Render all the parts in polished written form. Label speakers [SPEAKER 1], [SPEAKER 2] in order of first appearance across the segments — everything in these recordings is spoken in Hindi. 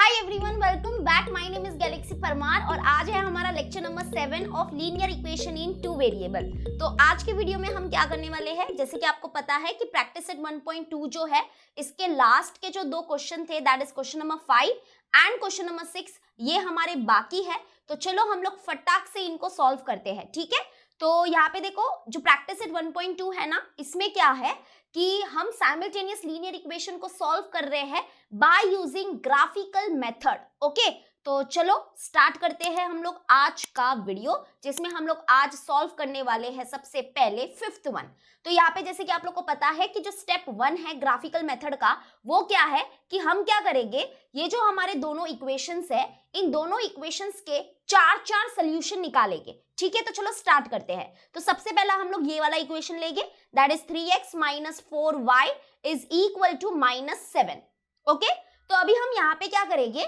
[SPEAKER 1] Hi everyone, welcome back. My name is Galaxy Parmar और आज है हमारा lecture number 7 of linear equation in two variable. तो आज के वीडियो में हम क्या करने वाले हैं, जैसे कि आपको पता है कि प्रैक्टिस सेट 1.2 जो है इसके लास्ट के जो दो क्वेश्चन थे, that is question number 5 and question number 6, ये हमारे बाकी है। तो चलो हम लोग फटाक से इनको सॉल्व करते हैं, ठीक है। तो यहाँ पे देखो, जो प्रैक्टिस सेट 1.2 है ना, इसमें क्या है कि हम साइमल्टेनियस लीनियर इक्वेशन को सॉल्व कर रहे हैं by using graphical method. Okay, तो चलो स्टार्ट करते हैं हम लोग आज का वीडियो, जिसमें हम लोग आज सॉल्व करने वाले हैं सबसे पहले फिफ्थ वन। तो यहाँ पे जैसे कि आप लोग को पता है कि जो स्टेप 1 है ग्राफिकल मेथड का, वो क्या है कि हम क्या करेंगे, ये जो हमारे दोनों इक्वेशंस है, इन दोनों इक्वेशंस के चार सोल्यूशन निकालेंगे, ठीक है। तो चलो स्टार्ट करते हैं। तो सबसे पहला हम लोग ये वाला इक्वेशन लेंगे, that is 3x minus 4y is equal to -7। Okay, तो अभी हम यहाँ पे क्या करेंगे,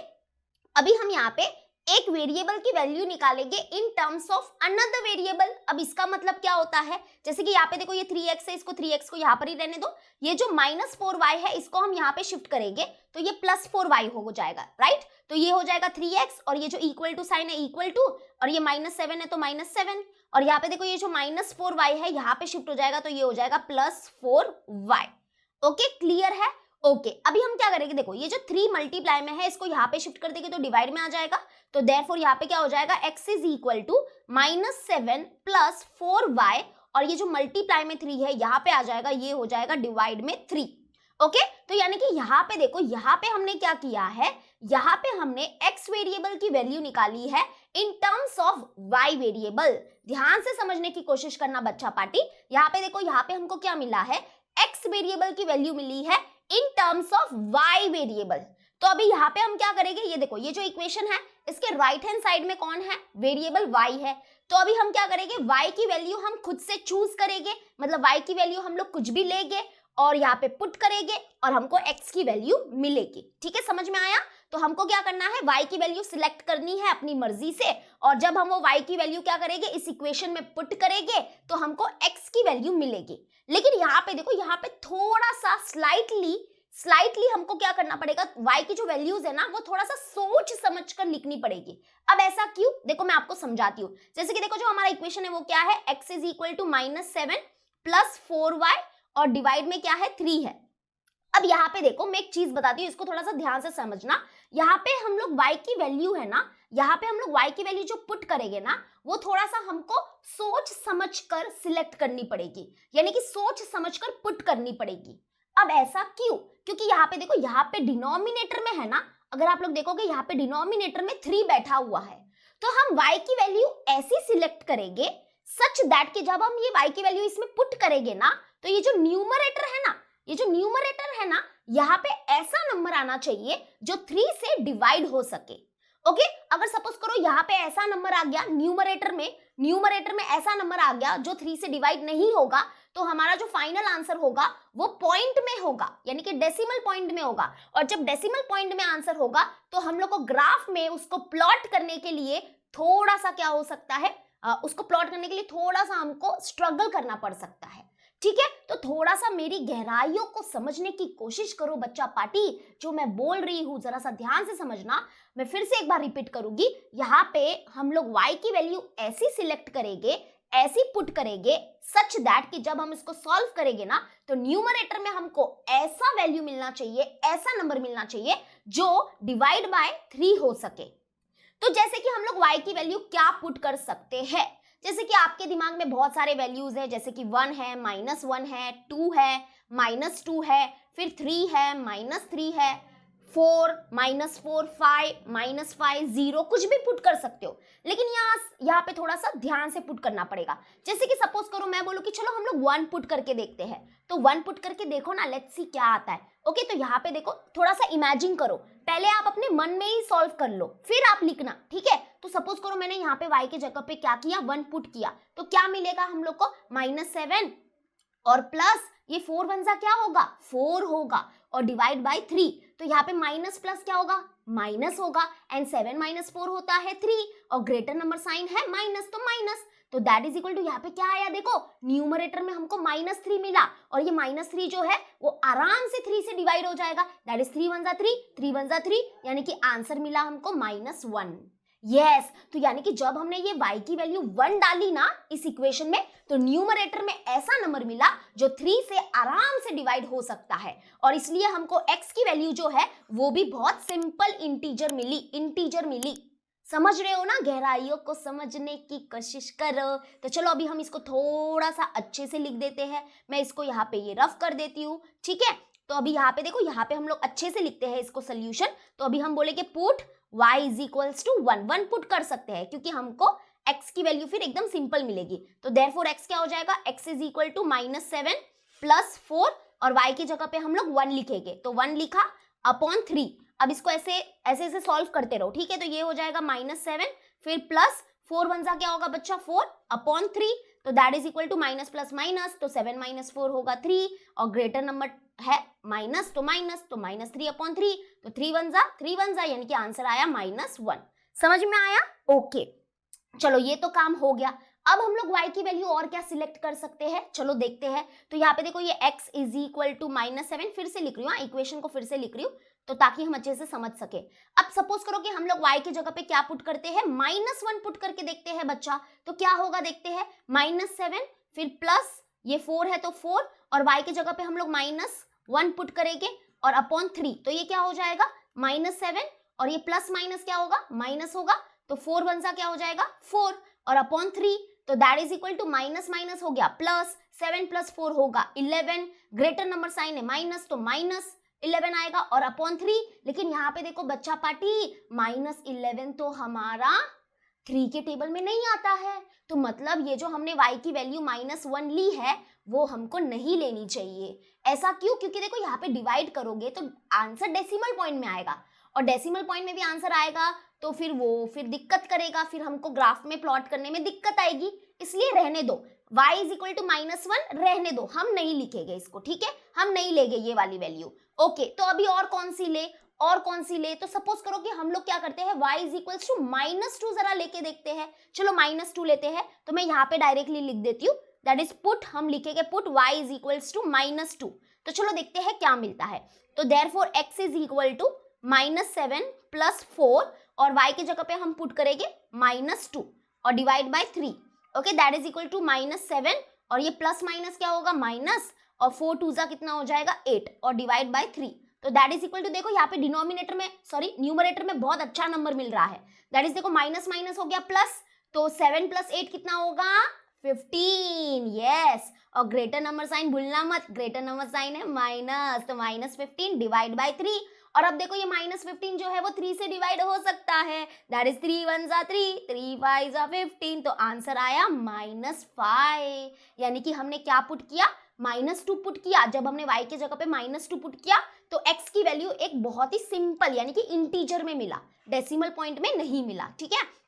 [SPEAKER 1] अभी हम यहाँ पे एक वेरिएबल की वैल्यू निकालेंगे in terms of another variable. अब इसका मतलब क्या होता है, जैसे कि यहाँ पे देखो ये 3x है, इसको 3x को यहाँ पर ही रहने दो। ये जो -4y है इसको हम यहाँ पे शिफ्ट करेंगे तो ये +4y हो जाएगा, राइट। तो ये हो जाएगा 3x और ये जो इक्वल टू साइन है इक्वल टू, और ये -7 है तो -7, और यहाँ पे देखो ये जो -4y है यहाँ पे शिफ्ट हो जाएगा तो ये हो जाएगा +4y। ओके, क्लियर है। ओके, अभी हम क्या करेंगे, देखो ये जो 3 मल्टीप्लाई में है इसको यहाँ पे शिफ्ट कर देंगे तो डिवाइड में आ जाएगा। तो देयरफॉर यहाँ पे क्या हो जाएगा, x is equal to -7 + 4y, और ये जो मल्टीप्लाई में 3 है यहाँ पे आ जाएगा, ये हो जाएगा डिवाइड में 3। ओके, तो यानी कि यहाँ पे देखो, यहाँ पे हमने क्या किया है, यहाँ पे हमने x वेरिएबल की वैल्यू निकाली है in terms of y variable. ध्यान से समझने की कोशिश करना बच्चा पार्टी। यहाँ पे देखो, यहाँ पे हमको क्या मिला है, x वेरिएबल की वैल्यू मिली है in terms of y variable. तो अभी यहाँ पे हम क्या करेंगे, ये देखो ये जो इक्वेशन है इसके राइट हैंड साइड में कौन है, वेरिएबल y है। तो अभी हम क्या करेंगे, y की वैल्यू हम खुद से चूज करेंगे, मतलब y की वैल्यू हम लोग कुछ भी लेंगे और यहाँ पे पुट करेंगे और हमको x की वैल्यू मिलेगी। ठीक है, समझ में आया। तो हमको क्या करना है, y की वैल्यू सिलेक्ट करनी है अपनी मर्जी से, और जब हम वो y की वैल्यू क्या करेंगे, इस इक्वेशन में पुट करेंगे तो हमको x की वैल्यू मिलेगी। लेकिन यहाँ पे देखो, यहाँ पे थोड़ा सा स्लाइटली हमको क्या करना पड़ेगा, y की जो वैल्यूज है ना वो थोड़ा सा सोच समझ कर लिखनी पड़ेगी। अब ऐसा क्यों, देखो मैं आपको समझाती हूँ। जैसे कि देखो जो हमारा इक्वेशन है वो क्या है, x is equal to -7 + 4y और डिवाइड में क्या है 3 है। अब यहाँ पे देखो मैं एक चीज बताती हूँ, इसको थोड़ा सा ध्यान से समझना। यहाँ पे हम लोग y की वैल्यू है ना, यहाँ पे हम लोग y की वैल्यू जो पुट करेंगे ना, वो थोड़ा सा हमको सोच समझ कर सिलेक्ट करनी पड़ेगी, यानी कि सोच समझ कर पुट करनी पड़ेगी। अब ऐसा क्यों, क्योंकि यहाँ पे देखो, यहाँ पे डिनोमिनेटर में है ना, अगर आप लोग देखोगे यहाँ पे डिनोमिनेटर में 3 बैठा हुआ है, तो हम y की वैल्यू ऐसी सिलेक्ट करेंगे सच दैट कि जब हम ये y की वैल्यू इसमें पुट करेंगे ना, तो ये जो न्यूमरेटर है ना, ये जो न्यूमरेटर है ना, यहाँ पे ऐसा नंबर आना चाहिए जो 3 से डिवाइड हो सके। ओके, अगर सपोज करो यहाँ पे ऐसा नंबर आ गया न्यूमरेटर में ऐसा नंबर आ गया जो 3 से डिवाइड नहीं होगा, तो हमारा जो फाइनल आंसर होगा वो पॉइंट में होगा, यानी कि डेसिमल पॉइंट में होगा। और जब डेसिमल पॉइंट में आंसर होगा तो हम लोग को ग्राफ में उसको प्लॉट करने के लिए थोड़ा सा क्या हो सकता है, उसको प्लॉट करने के लिए थोड़ा सा हमको स्ट्रगल करना पड़ सकता है। ठीक है, तो थोड़ा सा मेरी गहराइयों को समझने की कोशिश करो बच्चा पार्टी। जो मैं बोल रही हूँ जरा सा ध्यान से समझना। मैं फिर से एक बार रिपीट करूंगी, यहाँ पे हम लोग y की वैल्यू ऐसी सिलेक्ट करेंगे, ऐसी पुट करेंगे सच दैट कि जब हम इसको सॉल्व करेंगे ना, तो न्यूमरेटर में हमको ऐसा वैल्यू मिलना चाहिए, ऐसा नंबर मिलना चाहिए जो डिवाइड बाय 3 हो सके। तो जैसे कि हम लोग y की वैल्यू क्या पुट कर सकते हैं, जैसे कि आपके दिमाग में बहुत सारे वैल्यूज है, जैसे कि 1 है, -1 है, 2 है, -2 है, फिर 3 है, -3 है, 4, -4, 5, -5, 0, कुछ भी पुट कर सकते हो। लेकिन यहाँ पे थोड़ा सा ध्यान से पुट करना पड़ेगा। जैसे कि सपोज करो मैं बोलूँ कि चलो हम लोग 1 पुट करके देखते हैं, तो 1 पुट करके देखो ना, लेट्स सी क्या आता है। ओके, तो यहाँ पे देखो थोड़ा सा इमेजिन करो, पहले आप अपने मन में ही सॉल्व कर लो, फिर आप लिखना, ठीक है। तो सपोज करो मैंने यहाँ पे y के जगह पे क्या किया, 1 पुट किया, तो क्या मिलेगा हम लोग को, -7 और प्लस ये 4 1 सा क्या होगा, 4 होगा, और डिवाइड बाय 3, तो यहाँ पे माइनस प्लस क्या होगा, माइनस होगा, एंड 7 - 4 होता है 3, और ग्रेटर नंबर साइन है माइनस, तो माइनस। तो दैट इज इक्वल टू यहाँ पे क्या आया देखो, न्यूमरेटर में हमको -3 मिला और ये -3 जो है वो आराम से 3 से डिवाइड हो जाएगा, दैट इज 3 1 जा 3, 3 1 जा 3, यानी कि आंसर मिला हमको -1। यस तो यानी कि जब हमने ये y की वैल्यू 1 डाली ना इस इक्वेशन में, तो न्यूमरेटर में ऐसा नंबर मिला जो 3 से आराम से डिवाइड हो सकता है, और इसलिए हमको x की वैल्यू जो है वो भी बहुत सिंपल इंटीजर मिली। समझ रहे हो ना, गहराइयों को समझने की कोशिश करो। तो चलो अभी हम इसको थोड़ा सा अच्छे से लिख देते हैं, मैं इसको यहाँ पे ये रफ कर देती हूँ, ठीक है। तो अभी यहाँ पे देखो, यहाँ पे हम लोग अच्छे से लिखते हैं इसको सोल्यूशन। तो अभी हम बोलेंगे put y is equals to 1 put कर सकते हैं क्योंकि हमको x की वैल्यू फिर एकदम सिंपल मिलेगी। तो देयरफॉर x क्या हो जाएगा, x is equal to -7 plus 4 और y की जगह पे हम लोग 1 लिखेंगे, तो 1 लिखा अपॉन 3। अब इसको ऐसे सॉल्व करते रहो, ठीक है। तो ये हो जाएगा -7 फिर प्लस 4 1 जा क्या होगा बच्चा 4 अपॉन 3, तो that is equal to minus plus minus, तो 7 - 4 होगा 3 और ग्रेटर नंबर है माइनस तो -3 अपॉन 3, तो 3 1 जा यानी कि आंसर आया -1। समझ में आया? ओके चलो ये तो काम हो गया। अब हम लोग y की वैल्यू और क्या सिलेक्ट कर सकते हैं, चलो देखते हैं। तो यहाँ पे देखो ये x इज इक्वल टू -7 फिर से लिख रही हूँ, इक्वेशन को फिर से लिख रही हूँ तो ताकि हम अच्छे से समझ सके। अब सपोज करो कि हम लोग y की जगह पे क्या पुट करते हैं, -1 पुट करके देखते हैं बच्चा। तो क्या होगा देखते हैं, -7 फिर प्लस ये 4 है तो 4 और y की जगह पे हम लोग -1 पुट करेंगे और अपॉन 3, तो ये क्या हो जाएगा -7 और ये प्लस माइनस क्या होगा माइनस होगा, तो 4 1 जा क्या हो जाएगा 4 और अपॉन 3, तो that is equal to minus minus हो गया प्लस, 7 + 4 होगा 11, ग्रेटर नंबर साइन है माइनस तो -11 आएगा और अपॉन 3। लेकिन यहाँ पे देखो बच्चा पार्टी -11 तो हमारा 3 के टेबल में नहीं आता है, तो मतलब ये जो हमने y की वैल्यू -1 ली है वो हमको नहीं लेनी चाहिए। ऐसा क्यों? क्योंकि देखो यहाँ पे डिवाइड करोगे तो आंसर डेसिमल पॉइंट में आएगा और डेसिमल पॉइंट में भी आंसर आएगा तो फिर दिक्कत करेगा, फिर हमको ग्राफ में प्लॉट करने में दिक्कत आएगी, इसलिए रहने दो। y इज इक्वल टू -1 रहने दो, हम नहीं लिखेंगे इसको, ठीक है, हम नहीं लेंगे ये वाली वैल्यू। ओके तो अभी और कौन सी ले, तो सपोज करो कि हम लोग क्या करते हैं, y इज इक्वल टू -2 जरा लेके देखते हैं। चलो -2 लेते हैं, तो मैं यहाँ पे डायरेक्टली लिख देती हूँ, दैट इज पुट, हम लिखेंगे put y is equal to -2। तो चलो देखते हैं क्या मिलता है। तो therefore x is equal to -7 plus 4 और y की जगह पे हम पुट करेंगे -2 और divide by 3, okay that is equal to -7 और ये प्लस माइनस क्या होगा माइनस और 4 2 जा कितना हो जाएगा 8 और डिवाइड बाय 3, तो दैट इज इक्वल टू देखो यहाँ पे न्यूमरेटर में बहुत अच्छा नंबर मिल रहा है, दैट इज देखो माइनस माइनस हो गया प्लस, तो 7 + 8 कितना होगा 15, यस। और ग्रेटर नंबर साइन भूलना मत, ग्रेटर नंबर साइन है माइनस, तो -15 डिवाइड बाय 3, और अब देखो ये -15 जो है वो 3 से डिवाइड हो सकता है, दैट इज 3 1 जा 3, 3 5 जा 15, तो आंसर आया -5। यानी कि हमने क्या पुट किया, -2 पुट किया। जब हमने y की जगह पे -2 पुट किया तो x की वैल्यू एक बहुत ही सिंपल यानी कि इंटीजर में मिला, डेसिमल पॉइंट में नहीं मिला, ठीक है।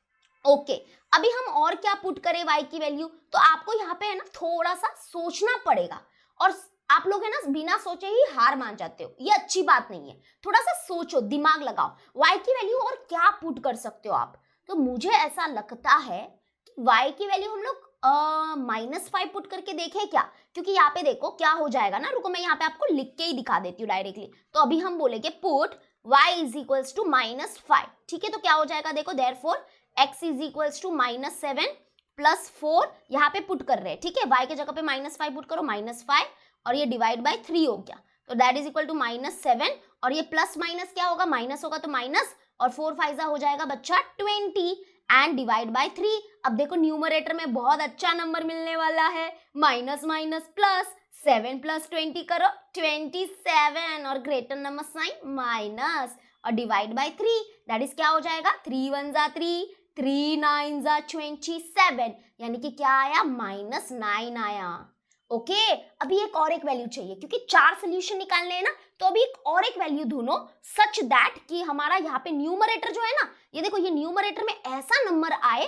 [SPEAKER 1] ओके अभी हम और क्या पुट करें y की वैल्यू, तो आपको यहाँ पे है ना थोड़ा सा सोचना पड़ेगा, और आप लोग है ना बिना सोचे ही हार मान जाते हो, ये अच्छी बात नहीं है। थोड़ा सा सोचो, दिमाग लगाओ, y की वैल्यू और क्या पुट कर सकते हो आप। तो मुझे ऐसा लगता है कि y की वैल्यू हम लोग -5 पुट करके देखें क्या, क्योंकि यहाँ पे देखो क्या हो जाएगा ना, रुको मैं यहाँ पे आपको लिख के ही दिखा देती हूँ डायरेक्टली। तो अभी हम बोलेंगे put y is equals to -5, ठीक है। तो क्या हो जाएगा देखो, therefore x is equals to -7 plus 4 यहाँ पे पुट कर रहे हैं, ठीक है। y के जगह पे -5 पुट करो, -5 और ये डिवाइड बाय 3 हो गया, तो दैट इज इक्वल टू -7 और ये प्लस माइनस क्या होगा, माइनस होगा तो माइनस और 4 5 हो जाएगा बच्चा 20 एंड डिवाइड बाय 3। अब देखो न्यूमरेटर में बहुत अच्छा नंबर मिलने वाला है, माइनस माइनस प्लस, 7 + 20 करो 27 और ग्रेटर नंबर साइन माइनस और डिवाइड बाय 3, दैट इज क्या हो जाएगा 3 1 जा 3, 3 9 जा 27, यानी कि क्या आया -9 आया। ओके अभी एक वैल्यू चाहिए क्योंकि 4 सोल्यूशन निकालने हैं ना, तो अभी एक वैल्यू ढूंढो सच दैट कि हमारा यहाँ पे न्यूमरेटर जो है ना, ये देखो ये न्यूमरेटर में ऐसा नंबर आए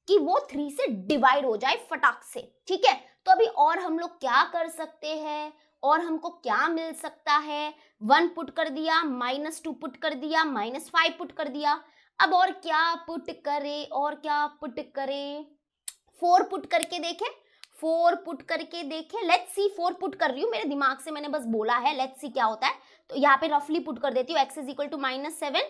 [SPEAKER 1] कि वो 3 से डिवाइड हो जाए फटाक से, ठीक है। तो अभी और हम लोग क्या कर सकते हैं, और हमको क्या मिल सकता है, 1 पुट कर दिया, -2 पुट कर दिया, -5 पुट कर दिया, अब और क्या पुट करे, 4 पुट करके देखें, 4 पुट करके देखें, लेट्स सी 4 पुट कर रही हूँ, मेरे दिमाग से मैंने बस बोला है, लेट्स सी क्या होता है। तो यहाँ पे रफली पुट कर देती हूँ, x is equal to -7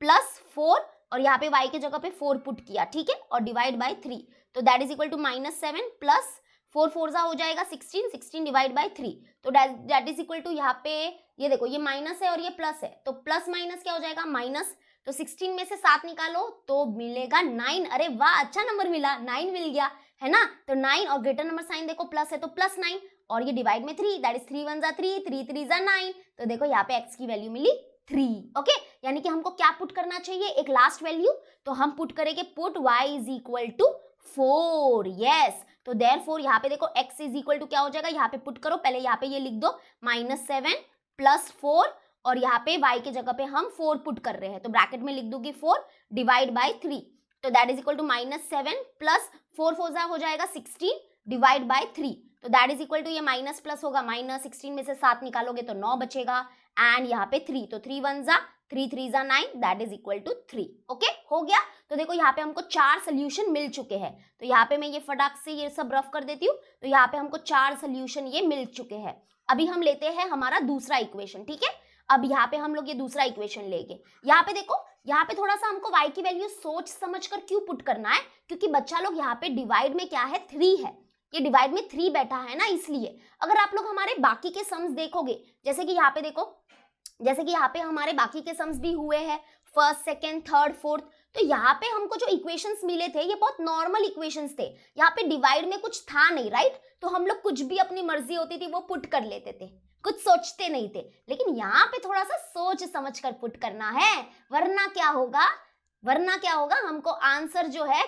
[SPEAKER 1] plus 4 और यहाँ पे y के जगह पे 4 पुट किया, ठीक है, और डिवाइड बाय 3, तो that is equal to -7 plus 4 4 जा हो जाएगा 16, 16 डिवाइड बाय 3, तो दैट इज इक्वल टू यहाँ पे ये देखो ये माइनस है और ये प्लस है, तो प्लस माइनस क्या हो जाएगा माइनस, तो 16 में से 7 निकालो तो मिलेगा 9। अरे वाह, अच्छा नंबर मिला, 9 मिल गया है ना। तो 9 और ग्रेटर नंबर साइन देखो प्लस है तो प्लस 9 और ये डिवाइड में 3, दैट इज 3 1 जा 3, 3 3 जा 9, तो देखो यहाँ पे x की वैल्यू मिली 3। ओके, यानी कि हमको क्या पुट करना चाहिए, एक लास्ट वैल्यू, तो हम पुट करेंगे put y is equal to 4, yes. तो देयरफॉर यहाँ पे देखो x इज इक्वल टू क्या हो जाएगा, यहाँ पे पुट करो, पहले यहाँ पे ये लिख दो -7 प्लस 4 और यहाँ पे y के जगह पे हम 4 पुट कर रहे हैं, तो ब्रैकेट में लिख दूंगी 4 डिवाइड बाय 3, तो that is equal to -7 plus 4 4 हो जाएगा 16 डिवाइड बाय 3, तो दैट इज इक्वल टू ये माइनस प्लस होगा, माइनस 16 में से 7 निकालोगे तो 9 बचेगा एंड यहाँ पे 3, तो 3 1 जा 3 3 जा 9, that is equal to 3। Okay, हो गया। तो देखो यहाँ पे हमको 4 सोल्यूशन मिल चुके हैं, तो यहाँ पे मैं ये फटाक से ये सब रफ कर देती हूँ, तो यहाँ पे हमको 4 सोल्यूशन ये मिल चुके हैं। अभी हम लेते हैं हमारा दूसरा इक्वेशन, ठीक है। अब यहाँ पे हम लोग ये दूसरा इक्वेशन लेंगे, यहाँ पे देखो, यहाँ पे थोड़ा सा हमको y की वैल्यू सोच समझ कर क्यों पुट करना है, क्योंकि बच्चा लोग यहाँ पे डिवाइड में क्या है 3 है, ये डिवाइड में 3 बैठा है ना, इसलिए। अगर आप लोग हमारे बाकी के सम्स देखोगे, जैसे कि यहाँ पे देखो, जैसे कि यहाँ पे हमारे बाकी के सम्स भी हुए हैं, फर्स्ट सेकेंड थर्ड फोर्थ, तो यहाँ पे हमको जो इक्वेशंस मिले थे ये बहुत नॉर्मल इक्वेशंस थे, यहाँ पे डिवाइड में कुछ था नहीं, राइट। तो हम लोग कुछ भी अपनी मर्जी होती थी वो पुट कर लेते थे, कुछ सोचते नहीं थे, लेकिन यहाँ पे थोड़ा सा सोच समझ कर पुट करना है, वरना क्या होगा, हमको आंसर जो है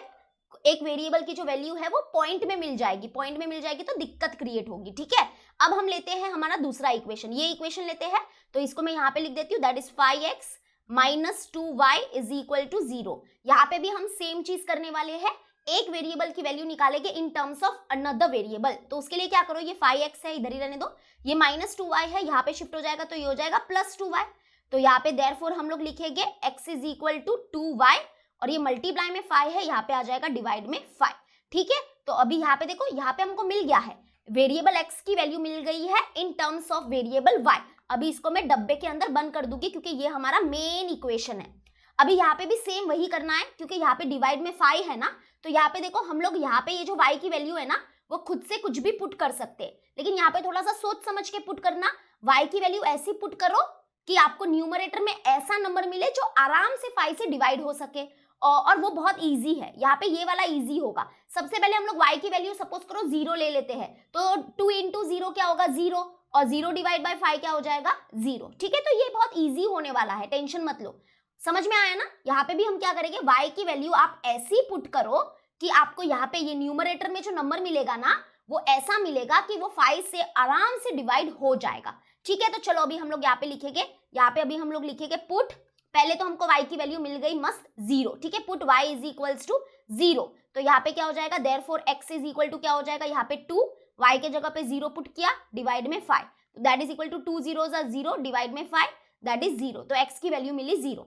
[SPEAKER 1] एक वेरिएबल की जो वैल्यू है वो पॉइंट में मिल जाएगी, तो दिक्कत क्रिएट होगी, ठीक है। अब हम लेते हैं हमारा दूसरा इक्वेशन, ये इक्वेशन लेते हैं, तो इसको मैं यहाँ पे लिख देती हूँ, that is 5x minus 2y is equal to 0। यहाँ पे भी हम सेम चीज करने वाले हैं, एक वेरिएबल की वैल्यू निकालेंगे in terms of another variable. तो उसके लिए क्या करो, ये 5x है इधर ही रहने दो, ये -2y है यहाँ पे शिफ्ट हो जाएगा, तो ये हो जाएगा +2y। तो यहाँ पे देयरफॉर हम लोग लिखेंगे x is equal to 2y और ये मल्टीप्लाई में 5 है, यहाँ पे आ जाएगा डिवाइड में 5, ठीक है। तो अभी यहाँ पे देखो, यहाँ पे हमको मिल गया है, वेरिएबल x की वैल्यू मिल गई है in terms of variable y। अभी इसको मैं डब्बे के अंदर बंद कर दूंगी क्योंकि ये हमारा मेन इक्वेशन है। अभी यहाँ पे भी सेम वही करना है, क्योंकि यहाँ पे डिवाइड में 5 है ना, तो यहाँ पे देखो हम लोग यहाँ पे ये जो y की वैल्यू है ना वो खुद से कुछ भी पुट कर सकते हैं, लेकिन यहाँ पे थोड़ा सा सोच समझ के पुट करना। y की वैल्यू ऐसी पुट करो कि आपको न्यूमरेटर में ऐसा नंबर मिले जो आराम से 5 से डिवाइड हो सके, और वो बहुत इजी है, यहाँ पे ये वाला इजी होगा। सबसे पहले हम लोग y की वैल्यू सपोज करो 0 ले लेते हैं, तो 2 इंटू 0 क्या होगा 0, और 0 डिवाइड बाय 5 क्या हो जाएगा 0, ठीक है। तो ये बहुत इजी होने वाला है, टेंशन मत लो, समझ में आया ना। यहाँ पे भी हम क्या करेंगे, y की वैल्यू आप ऐसी पुट करो कि आपको यहाँ पे ये न्यूमरेटर में जो नंबर मिलेगा ना वो ऐसा मिलेगा कि वो 5 से आराम से डिवाइड हो जाएगा, ठीक है। तो चलो अभी हम लोग यहाँ पे लिखेंगे, अभी हम लोग लिखेंगे पुट, पहले तो हमको y की वैल्यू मिल गई मस्त 0, ठीक है, put y is equals to 0। तो यहाँ पे क्या हो जाएगा, therefore x is equal to क्या हो जाएगा, यहाँ पे 2, y के जगह पे 0 पुट किया डिवाइड में 5, that is equal to 2 0 0 divide में 5, दैट इज 0। तो x की वैल्यू मिली 0।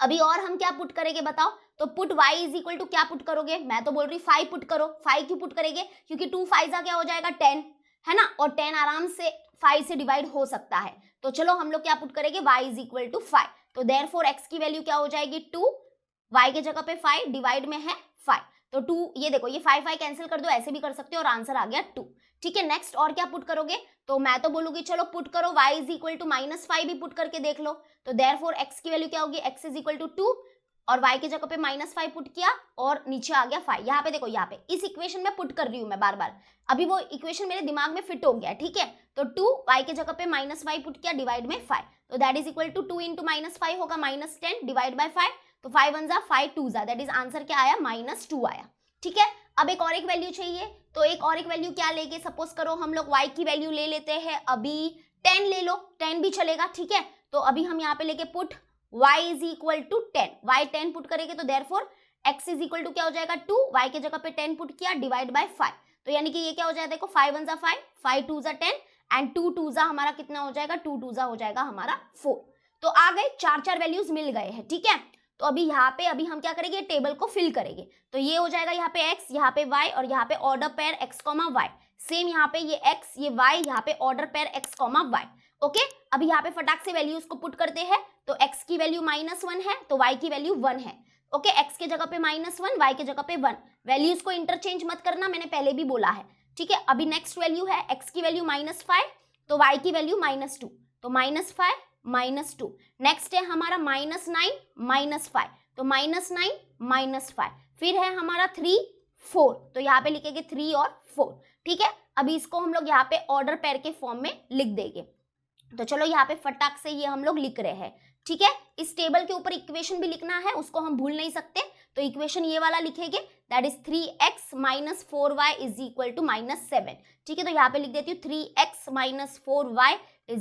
[SPEAKER 1] अभी और हम क्या पुट करेंगे बताओ, तो put y is equal to क्या पुट करोगे, मैं तो बोल रही 5 पुट करो। 5 क्यों पुट करेंगे, क्योंकि 2 5 क्या हो जाएगा 10, है ना, और 10 आराम से 5 से डिवाइड हो सकता है। तो चलो हम लोग क्या पुट करेंगे, y इज इक्वल टू 5, तो देयरफॉर x की वैल्यू क्या हो जाएगी 2, y के जगह पे 5 डिवाइड में है 5, तो 2, ये देखो ये 5 कैंसिल कर दो, ऐसे भी कर सकते हो, और आंसर आ गया 2, ठीक है। नेक्स्ट और क्या पुट करोगे, तो मैं तो बोलूंगी चलो पुट करो y इज इक्वल टू -5 भी पुट करके देख लो। तो देयरफॉर x की वैल्यू क्या होगी, x इज इक्वल टू 2 और y के जगह पे -5 पुट किया और नीचे आ गया 5। यहाँ पे देखो, यहाँ पे इस इक्वेशन में पुट कर रही हूँ मैं बार बार, अभी वो इक्वेशन मेरे दिमाग में फिट हो गया, ठीक है। तो 2 y के जगह पे -5 पुट किया डिवाइड में 5, तो that is equal to 2 into -5 होगा -10 डिवाइड बाय 5, तो 5 1 जा 5 2 जा, दैट इज आंसर क्या आया -2 आया, ठीक है। अब एक और एक वैल्यू चाहिए, तो एक और एक वैल्यू क्या लेंगे, सपोज करो हम लोग y की वैल्यू ले लेते हैं, अभी 10 ले लो, 10 भी चलेगा, ठीक है। तो अभी हम यहाँ पे लेके put y is equal to 10, y 10 put करेंगे, तो therefore x is equal to क्या हो जाएगा 2, y के जगह पे 10 पुट किया डिवाइड बाय 5, तो यानी कि ये क्या हो जाएगा, देखो 5 1 जा 5, 5 2 जा 10 एंड 2 2 जा हमारा कितना हो जाएगा, 2 2 जा हो जाएगा हमारा 4। तो आ गए, 4 वैल्यूज मिल गए हैं, ठीक है। तो अभी यहाँ पे अभी हम क्या करेंगे, टेबल को फिल करेंगे। तो ये हो जाएगा यहाँ पे x, यहाँ पे y और यहाँ पे order pair x, y। Same यहाँ पे ये x, ये y, यहाँ पे order pair x, y। Okay, अभी यहाँ पे फटाक से वैल्यूज को पुट करते हैं। तो x की वैल्यू -1 है तो y की वैल्यू 1 है। ओके, x के जगह पे -1, y के जगह पे 1। वैल्यूज को इंटरचेंज मत करना, मैंने पहले भी बोला है। ठीक है, अभी नेक्स्ट वैल्यू है x की वैल्यू -5 तो y की वैल्यू -2, तो -5 -2। नेक्स्ट है हमारा -9 -5 तो -9 -5। फिर है हमारा 3 4 तो यहाँ पे लिखेंगे 3 और 4। ठीक है, अभी इसको हम लोग यहाँ पे ऑर्डर पेयर के फॉर्म में लिख देंगे। तो चलो यहाँ पे फटाक से ये हम लोग लिख रहे हैं। ठीक है, इस टेबल के ऊपर इक्वेशन भी लिखना है, उसको हम भूल नहीं सकते। तो इक्वेशन ये वाला लिखेंगे, दैट इज 3x - 4y = -7। ठीक है, तो यहाँ पे लिख देती हूँ 3x - 4y =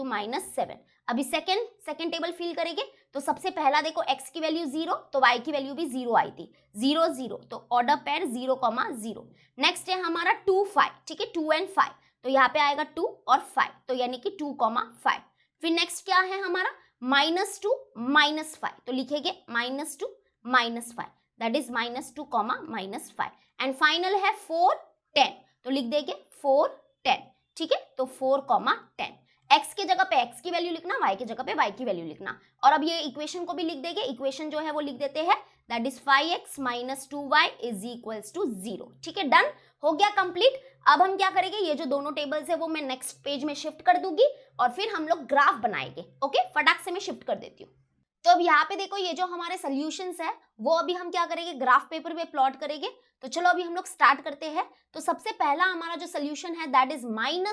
[SPEAKER 1] -7। अभी सेकंड टेबल फिल करेंगे। तो सबसे पहला देखो x की वैल्यू 0 तो y की वैल्यू भी 0 आई थी, 0 0 तो ऑर्डर पेयर 0, 0। नेक्स्ट है हमारा 2 5। ठीक है, 2 और 5 तो यहाँ पे आएगा 2 और 5 तो यानी कि 2, 5। फिर नेक्स्ट क्या है हमारा -2 -5 तो लिखेंगे -2 -5 दैट इज -2, -5। एंड फाइनल है 4 10 तो लिख देंगे 4 10। ठीक है, तो 4, 10। x के जगह पे x की वैल्यू लिखना, y की जगह पे y की वैल्यू लिखना। और अब ये इक्वेशन को भी लिख देंगे। इक्वेशन जो है वो लिख देते हैं, दैट इज 5x - 2y = 0। ठीक है, डन हो गया कंप्लीट। अब हम क्या करेंगे, ये जो दोनों टेबल्स है वो मैं नेक्स्ट पेज में शिफ्ट कर दूंगी और फिर हम लोग ग्राफ बनाएंगे। ओके, फटाक से मैं शिफ्ट कर देती हूँ। तो अब यहाँ पे देखो, ये जो हमारे सॉल्यूशंस है वो अभी हम क्या करेंगे, ग्राफ पेपर पे प्लॉट करेंगे। तो चलो अभी हम लोग स्टार्ट करते हैं। तो सबसे पहला हमारा जो सोल्यूशन है दैट इज -1,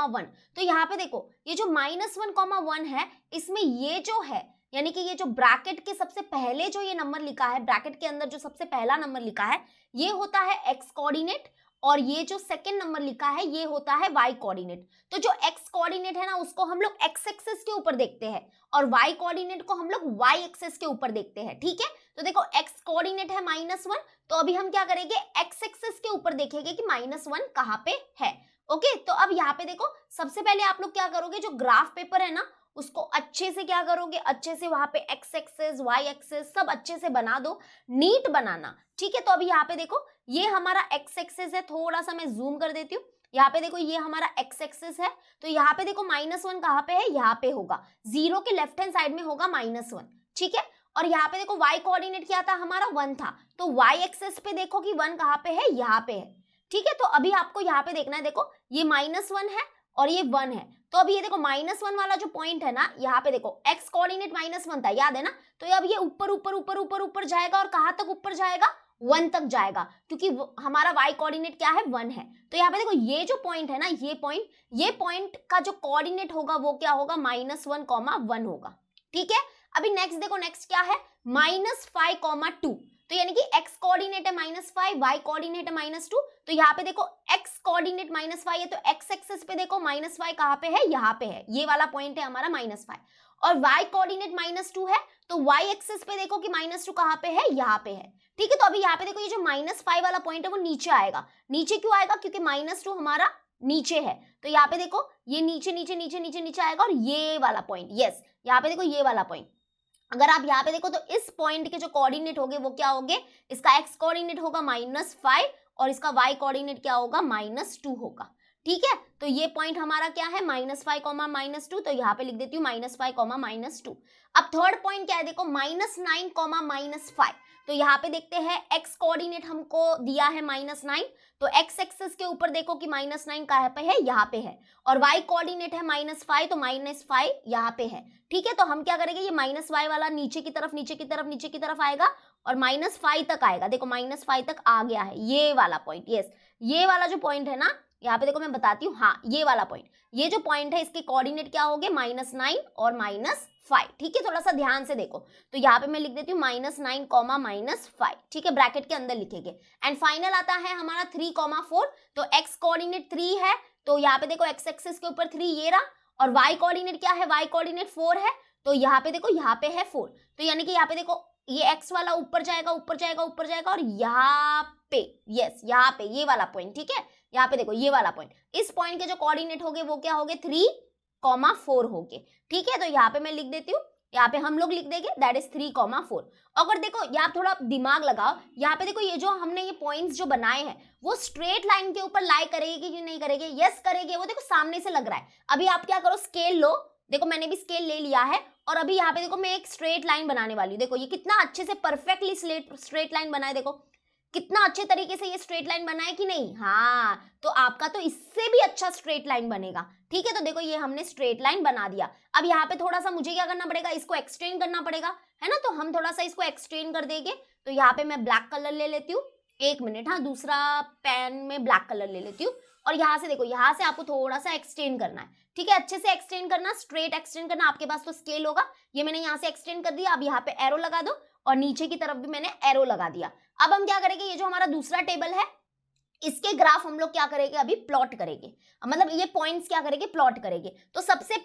[SPEAKER 1] 1। तो यहाँ पे देखो, ये जो -1, 1 है, इसमें ये जो है यानी कि ये जो ब्रैकेट के सबसे पहले जो ये नंबर लिखा है, ब्रैकेट के अंदर जो सबसे पहला नंबर लिखा है ये होता है x कोऑर्डिनेट, और ये जो सेकंड नंबर लिखा है ये होता है y कोऑर्डिनेट। तो जो x कोऑर्डिनेट है ना, उसको हम लोग x एक्सिस के ऊपर देखते हैं और y कोऑर्डिनेट को हम लोग y एक्सिस के ऊपर देखते हैं। ठीक है, तो देखो x कोऑर्डिनेट है -1 तो अभी हम क्या करेंगे, x एक्सिस के ऊपर देखेंगे कि -1 कहाँ पे है। ओके, तो अब यहाँ पे देखो, सबसे पहले आप लोग क्या करोगे, जो ग्राफ पेपर है ना उसको अच्छे से क्या करोगे, अच्छे से वहां पे x एक्सिस y एक्सिस सब अच्छे से बना दो, नीट बनाना। ठीक है, तो अभी यहाँ पे देखो, ये हमारा x एक्सिस है, थोड़ा सा मैं जूम कर देती हूँ। यहाँ पे देखो, ये हमारा x एक्सिस है। तो यहाँ पे देखो -1 कहाँ पे है, यहाँ पे होगा, 0 के लेफ्ट हैंड साइड में होगा -1। ठीक है, और यहाँ पे देखो y कोऑर्डिनेट क्या था हमारा, 1 था। तो y एक्सिस पे देखो कि 1 कहाँ पे है, यहाँ पे है। ठीक है, तो अभी आपको यहाँ पे देखना है, देखो ये -1 है और ये 1 है। तो अभी ये देखो -1 वाला जो पॉइंट है ना, यहाँ पे देखो x कोऑर्डिनेट -1 था, याद है ना। तो अब ये ऊपर ऊपर ऊपर ऊपर ऊपर जाएगा और कहाँ तक ऊपर जाएगा, 1 तक जाएगा, क्योंकि हमारा y कोऑर्डिनेट क्या है, 1 है। तो यहाँ पे देखो, ये जो पॉइंट है ना, ये पॉइंट का जो कोऑर्डिनेट होगा वो क्या होगा, -1, 1 होगा। ठीक है, अभी नेक्स्ट देखो, नेक्स्ट क्या है, -5, 2। तो यानी कि x कोऑर्डिनेट है -5, y कोऑर्डिनेट है -2। तो यहाँ पे देखो x कोऑर्डिनेट -5 है तो x एक्सिस पे देखो -5 कहाँ पे है, यहाँ पे है, ये वाला पॉइंट है हमारा -5। और y कोऑर्डिनेट -2 है तो y एक्सिस पे देखो कि -2 कहाँ पे है, यहाँ पे है। ठीक है, तो अभी यहाँ पे देखो, ये जो -5 वाला पॉइंट है वो नीचे आएगा। नीचे क्यों आएगा, क्योंकि -2 हमारा नीचे है। तो यहाँ पे देखो, ये नीचे नीचे नीचे नीचे नीचे आएगा और ये वाला पॉइंट, यस, यहाँ पे देखो ये वाला पॉइंट। अगर आप यहाँ पे देखो तो इस पॉइंट के जो कोऑर्डिनेट होंगे वो क्या होंगे, इसका x कोऑर्डिनेट होगा -5 और इसका y कोऑर्डिनेट क्या होगा, -2 होगा। ठीक है, तो ये पॉइंट हमारा क्या है, -5, -2। तो यहाँ पे लिख देती हूँ -5, -2। अब थर्ड पॉइंट क्या है, देखो -9, -5। तो यहाँ पे देखते हैं, x कोऑर्डिनेट हमको दिया है -9, तो x एक्सिस के ऊपर देखो कि -9 कहाँ पे है, यहाँ पे है। और y कोऑर्डिनेट है -5 तो -5 यहाँ पे है। ठीक है, तो हम क्या करेंगे, ये -y वाला नीचे की तरफ नीचे की तरफ नीचे की तरफ आएगा और -5 तक आएगा। देखो -5 तक आ गया है, ये वाला पॉइंट, यस, ये वाला जो पॉइंट है ना, यहाँ पे देखो मैं बताती हूँ, हाँ ये वाला पॉइंट, ये जो पॉइंट है इसके कोऑर्डिनेट क्या होंगे, -9 और -5। ठीक है, थोड़ा सा ध्यान से देखो। तो यहाँ पे मैं लिख देती हूँ -9, -5। ठीक है, ब्रैकेट के अंदर लिखेंगे। एंड फाइनल आता है हमारा 3, 4। तो x कोऑर्डिनेट 3 है तो यहाँ पे देखो x एक्सिस के ऊपर 3 ये रहा, और y कोऑर्डिनेट क्या है, y कोऑर्डिनेट 4 है। तो यहाँ पे देखो, यहाँ पे है 4। तो यानी कि यहाँ पे देखो, ये x वाला ऊपर जाएगा ऊपर जाएगा ऊपर जाएगा और यहाँ पे, यस, यहाँ पे ये वाला पॉइंट। ठीक है, यहाँ पे देखो ये वाला पॉइंट, इस पॉइंट के जो कोऑर्डिनेट होंगे वो क्या होंगे, 3, 4 होंगे। ठीक है, तो यहाँ पे मैं लिख देती हूँ यहाँ पे हम लोग लिख देंगे दैट इज 3,4। अगर देखो यहाँ थोड़ा दिमाग लगाओ, यहाँ पे देखो ये जो हमने ये पॉइंट्स जो बनाए हैं वो स्ट्रेट लाइन के ऊपर लाई करेगी कि नहीं करेगी? यस करेगी। वो देखो सामने से लग रहा है। अभी आप क्या करो, स्केल लो, देखो मैंने भी स्केल ले लिया है और अभी यहाँ पे देखो मैं एक स्ट्रेट लाइन बनाने वाली हूँ। देखो ये कितना अच्छे से परफेक्टली स्ट्रेट लाइन बनाए, देखो कितना अच्छे तरीके से ये स्ट्रेट लाइन बनाए कि नहीं? हाँ, तो आपका तो इससे भी अच्छा स्ट्रेट लाइन बनेगा। ठीक है, तो देखो ये हमने स्ट्रेट लाइन बना दिया। अब यहाँ पे थोड़ा सा मुझे क्या करना पड़ेगा, इसको एक्सटेंड करना पड़ेगा, है ना? तो हम थोड़ा सा इसको एक्सटेंड कर देंगे। तो यहाँ पे मैं ब्लैक कलर ले लेती हूँ, 1 मिनट, हाँ, दूसरा पेन में ब्लैक कलर ले लेती हूँ और यहाँ से देखो, यहाँ से आपको थोड़ा सा एक्सटेंड करना है। ठीक है, अच्छे से एक्सटेंड करना, स्ट्रेट एक्सटेंड करना। आपके पास तो स्केल होगा, ये मैंने यहाँ से एक्सटेंड कर दिया। अब यहाँ पे एरो लगा दो और नीचे की तरफ भी मैंने एरो लगा दिया। अब हम क्या करेंगे, ये जो हमारा दूसरा टेबल है इसके ग्राफ हम लोग क्या करेंगे, अभी प्लॉट करेंगे, मतलब ये पॉइंट्स क्या करेंगे, प्लॉट करेंगे। तो सबसे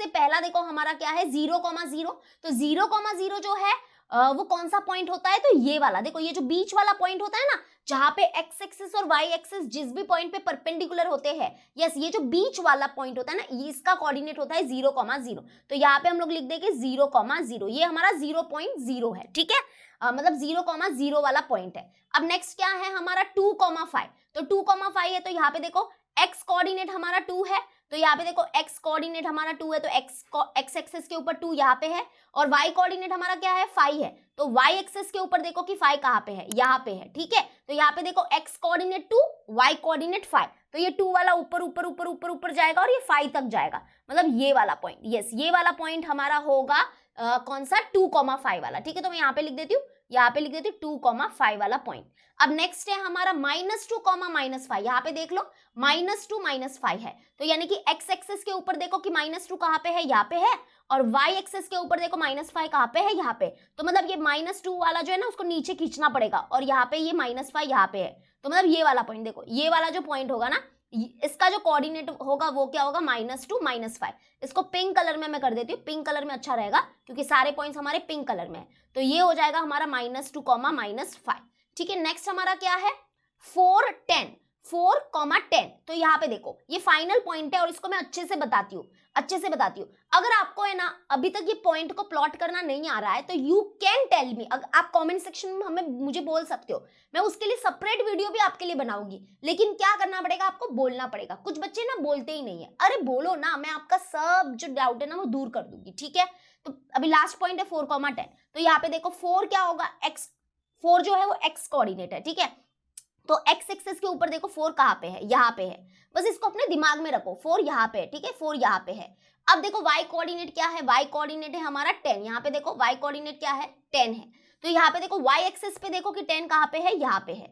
[SPEAKER 1] पहला देखो हमारा क्या है, 0,0। तो 0,0 जो है वो कौन सा पॉइंट होता है, तो ये वाला। देखो ये जो बीच वाला पॉइंट होता है ना, जहां पे एक्स एक्सिस और वाई एक्सिस जिस भी पॉइंट पे परपेंडिकुलर होते हैं, यस, ये जो बीच वाला पॉइंट होता है ना, इसका कोऑर्डिनेट होता है 0,0। तो यहाँ पे हम लोग लिख देंगे 0,0, ये हमारा 0.0 है। ठीक है, मतलब 0,0 वाला पॉइंट है। अब नेक्स्ट क्या है हमारा 2,5। तो 2,5 है, तो यहाँ पे देखो एक्स कोऑर्डिनेट हमारा 2 है, तो यहाँ पे देखो एक्स कोऑर्डिनेट हमारा 2 है, तो एक्स एक्सिस के ऊपर 2 यहाँ पे है और वाई कोऑर्डिनेट हमारा क्या है, 5 है। तो वाई एक्सिस के ऊपर देखो कि 5 कहाँ पे है, यहाँ पे है। ठीक है, तो यहाँ पे देखो एक्स कोऑर्डिनेट 2, वाई कोऑर्डिनेट 5। तो ये 2 वाला ऊपर ऊपर ऊपर ऊपर ऊपर जाएगा और ये 5 तक जाएगा, मतलब ये वाला पॉइंट। यस, ये वाला पॉइंट हमारा होगा कौन सा, 2,5 वाला। ठीक है, तो मैं यहाँ पे लिख देती हूँ, यहाँ पे लिख देती हूँ 2,5 वाला पॉइंट। अब नेक्स्ट है हमारा -2, -5। यहाँ पे देख लो -2 -5 है, तो यानी कि एक्स एक्सिस के ऊपर देखो कि -2 कहाँ पे है, यहाँ पे है, और वाई एक्सिस के ऊपर देखो -5 कहाँ पे है, यहाँ पे। तो मतलब ये -2 वाला जो है ना उसको नीचे खींचना पड़ेगा और यहाँ पे ये -5 यहाँ पे है। तो मतलब ये वाला पॉइंट देखो, ये वाला जो पॉइंट होगा ना, इसका जो कोऑर्डिनेट होगा वो क्या होगा, -2 -5। इसको पिंक कलर में मैं कर देती हूँ, पिंक कलर में अच्छा रहेगा क्योंकि सारे पॉइंट्स हमारे पिंक कलर में है। तो ये हो जाएगा हमारा -2, -5। ठीक है, नेक्स्ट हमारा क्या है 4, 10। 4,10। तो यहाँ पे देखो ये फाइनल पॉइंट है और इसको मैं अच्छे से बताती हूँ। अगर आपको है ना अभी तक ये पॉइंट को प्लॉट करना नहीं आ रहा है तो यू कैन टेल मी, आप कमेंट सेक्शन में मुझे बोल सकते हो, मैं उसके लिए सेपरेट वीडियो भी आपके लिए बनाऊंगी। लेकिन क्या करना पड़ेगा, आपको बोलना पड़ेगा। कुछ बच्चे ना बोलते ही नहीं है, अरे बोलो ना, मैं आपका सब जो डाउट है ना वो दूर कर दूंगी। ठीक है, तो अभी लास्ट पॉइंट है 4,10। तो यहाँ पे देखो 4 क्या होगा, एक्स, 4 जो है वो एक्स कोऑर्डिनेट है। ठीक है, तो एक्स एक्सिस के ऊपर देखो 4 कहाँ पे है, यहाँ पे है। बस इसको अपने दिमाग में रखो, 4 यहाँ पे है। ठीक है, 4 यहाँ पे है। अब देखो y कोऑर्डिनेट क्या है, y कोऑर्डिनेट है हमारा 10। यहाँ पे देखो y कोऑर्डिनेट क्या है, 10 है। तो यहाँ पे देखो y एक्सिस पे देखो कि 10 कहाँ पे है, यहाँ पे है।